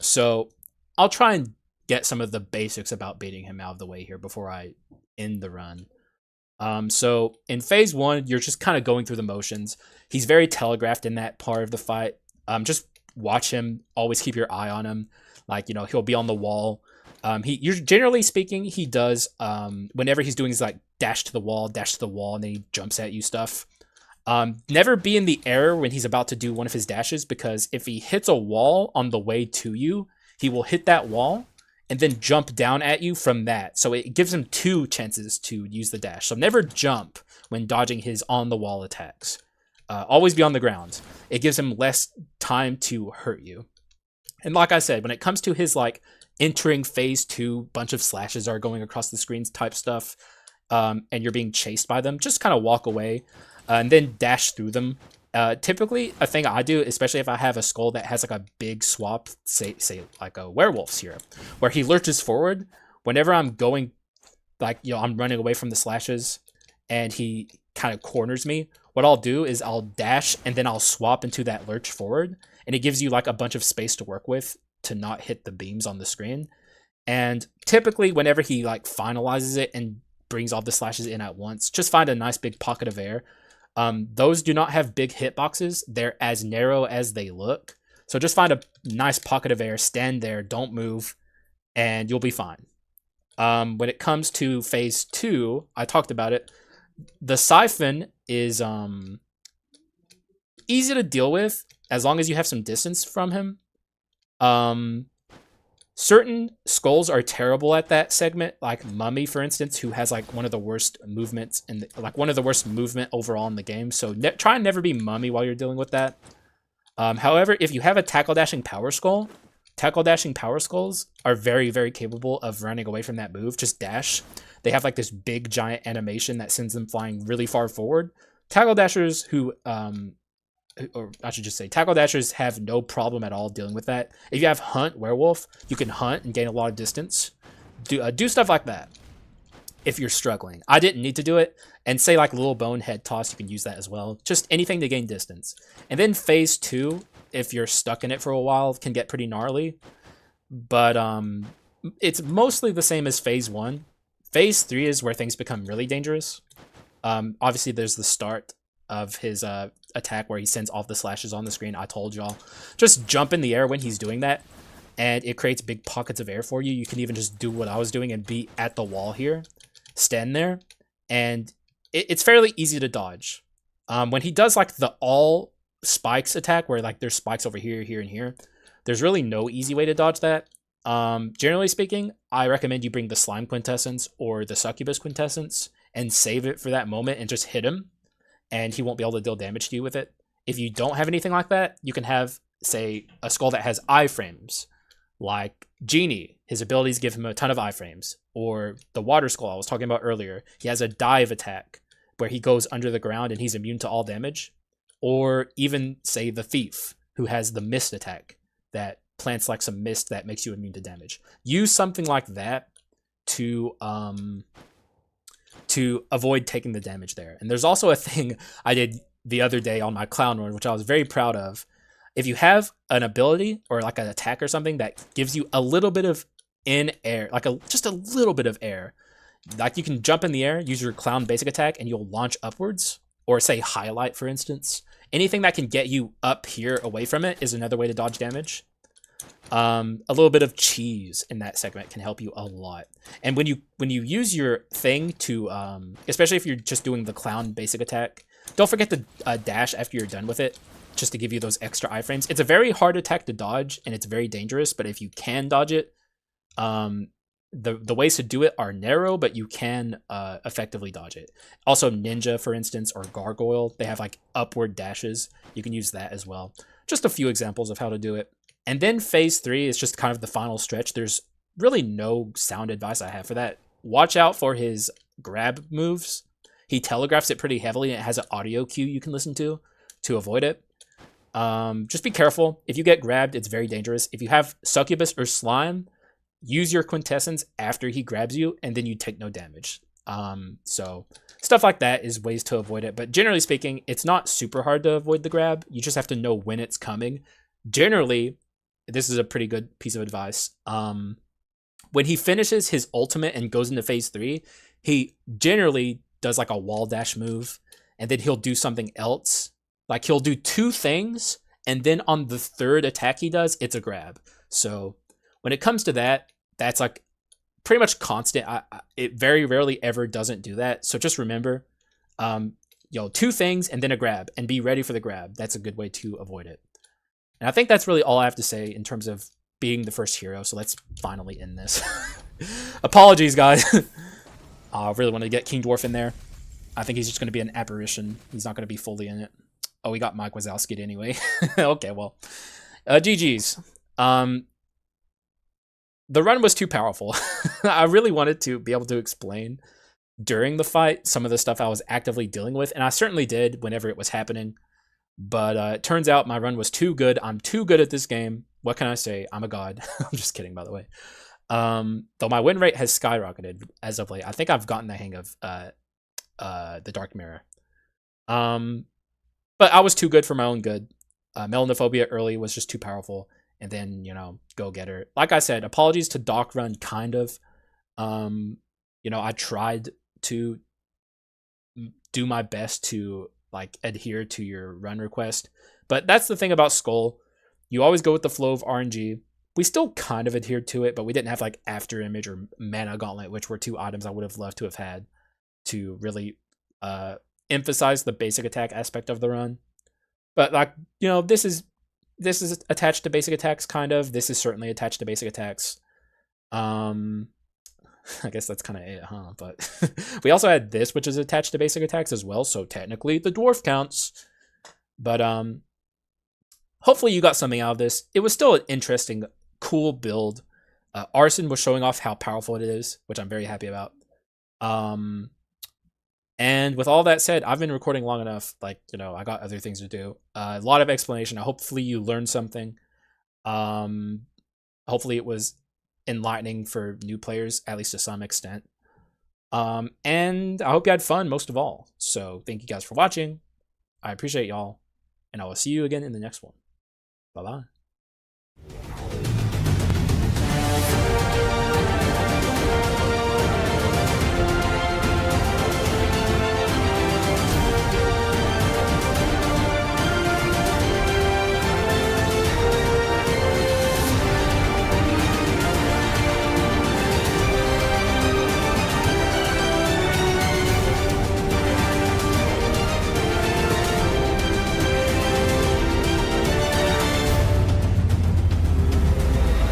so I'll try and get some of the basics about beating him out of the way here before I end the run. So in Phase 1, you're just kind of going through the motions. He's very telegraphed in that part of the fight. Just watch him. Always keep your eye on him. Like, you know, he'll be on the wall. Generally speaking, he does, whenever he's doing his, like, dash to the wall, and then he jumps at you stuff. Never be in the air when he's about to do one of his dashes, because if he hits a wall on the way to you, he will hit that wall and then jump down at you from that. So it gives him 2 chances to use the dash. So never jump when dodging his on-the-wall attacks. Always be on the ground. It gives him less time to hurt you. And like I said, when it comes to his, like, entering Phase 2, bunch of slashes are going across the screens type stuff, and you're being chased by them, just kind of walk away and then dash through them. Typically, a thing I do, especially if I have a skull that has, like, a big swap, say like a werewolf's here, where he lurches forward, whenever I'm going, like, you know, I'm running away from the slashes, and he kind of corners me, what I'll do is I'll dash, and then I'll swap into that lurch forward, and it gives you, like, a bunch of space to work with to not hit the beams on the screen. And typically, whenever he, like, finalizes it and brings all the slashes in at once, just find a nice big pocket of air. Those do not have big hitboxes. They're as narrow as they look. So just find a nice pocket of air, stand there, don't move, and you'll be fine. When it comes to Phase 2, I talked about it. The Siphon is easy to deal with as long as you have some distance from him. Certain skulls are terrible at that segment, like Mummy, for instance, who has, like, one of the worst movements and one of the worst movement overall in the game. So try and never be Mummy while you're dealing with that. However, if you have a tackle dashing power skull, tackle dashing power skulls are very, very capable of running away from that move. Just dash. They have, like, this big giant animation that sends them flying really far forward. Tackle dashers who or I should just say, tackle dashers have no problem at all dealing with that. If you have hunt werewolf, you can hunt and gain a lot of distance. Do stuff like that if you're struggling. I didn't need to do it. And say, like, little bone head toss, you can use that as well. Just anything to gain distance. And then Phase 2, if you're stuck in it for a while, can get pretty gnarly. But it's mostly the same as Phase 1. Phase 3 is where things become really dangerous. Obviously, there's the start of his attack where he sends all the slashes on the screen. I told y'all, just jump in the air when he's doing that, and it creates big pockets of air for you. You can even just do what I was doing and be at the wall here, stand there, and it's fairly easy to dodge. When he does, like, the all spikes attack, where, like, there's spikes over here, here, and here, there's really no easy way to dodge that. Generally speaking, I recommend you bring the slime quintessence or the succubus quintessence and save it for that moment and just hit him, and he won't be able to deal damage to you with it. If you don't have anything like that, you can have, say, a skull that has iframes, like Genie. His abilities give him a ton of iframes. Or the water skull I was talking about earlier. He has a dive attack where he goes under the ground and he's immune to all damage. Or even, say, the thief, who has the mist attack that plants like some mist that makes you immune to damage. Use something like that to avoid taking the damage there. And there's also a thing I did the other day on my clown run, which I was very proud of. If you have an ability or like an attack or something that gives you a little bit of in air, like just a little bit of air, like you can jump in the air, use your clown basic attack, and you'll launch upwards. Or say highlight, for instance. Anything that can get you up here away from it is another way to dodge damage. A little bit of cheese in that segment can help you a lot. And when you use your thing to, especially if you're just doing the clown basic attack, don't forget to dash after you're done with it, just to give you those extra iframes. It's a very hard attack to dodge, and it's very dangerous, but if you can dodge it, the ways to do it are narrow, but you can effectively dodge it. Also, Ninja, for instance, or Gargoyle, they have like upward dashes. You can use that as well. Just a few examples of how to do it. And then phase 3 is just kind of the final stretch. There's really no sound advice I have for that. Watch out for his grab moves. He telegraphs it pretty heavily, and it has an audio cue you can listen to avoid it. Just be careful. If you get grabbed, it's very dangerous. If you have Succubus or Slime, use your Quintessence after he grabs you, and then you take no damage. So stuff like that is ways to avoid it. But generally speaking, it's not super hard to avoid the grab. You just have to know when it's coming. Generally, this is a pretty good piece of advice. When he finishes his ultimate and goes into phase 3, he generally does like a wall dash move, and then he'll do something else. Like he'll do 2 things, and then on the 3rd attack he does, it's a grab. So when it comes to that, that's like pretty much constant. It very rarely ever doesn't do that. So just remember, 2 things and then a grab, and be ready for the grab. That's a good way to avoid it. And I think that's really all I have to say in terms of being the first hero. So let's finally end this. Apologies, guys. I really want to get King Dwarf in there. I think he's just going to be an apparition. He's not going to be fully in it. Oh, we got Mike Wazowski anyway. Okay, well. GG's. The run was too powerful. I really wanted to be able to explain during the fight some of the stuff I was actively dealing with, and I certainly did whenever it was happening. But it turns out my run was too good. I'm too good at this game. What can I say? I'm a god. I'm just kidding, by the way. Though my win rate has skyrocketed as of late. I think I've gotten the hang of the Dark Mirror. But I was too good for my own good. Melanophobia early was just too powerful. And then, go get her. Like I said, apologies to Doc Run, kind of. I tried to do my best to adhere to your run request. But that's the thing about Skul. You always go with the flow of RNG. We still kind of adhered to it, but we didn't have After Image or Mana Gauntlet, which were 2 items I would have loved to have had to really emphasize the basic attack aspect of the run. But this is attached to basic attacks, kind of. This is certainly attached to basic attacks. I guess that's kind of it, huh? But we also had this, which is attached to basic attacks as well, so technically the Dwarf counts. But hopefully you got something out of this. It was still an interesting, cool build. Arson was showing off how powerful it is, which I'm very happy about. And with all that said, I've been recording long enough. I got other things to do. A lot of explanation. Hopefully you learned something. Hopefully it was enlightening for new players, at least to some extent. And I hope you had fun most of all. So thank you guys for watching. I appreciate y'all. And I will see you again in the next one. Bye-bye.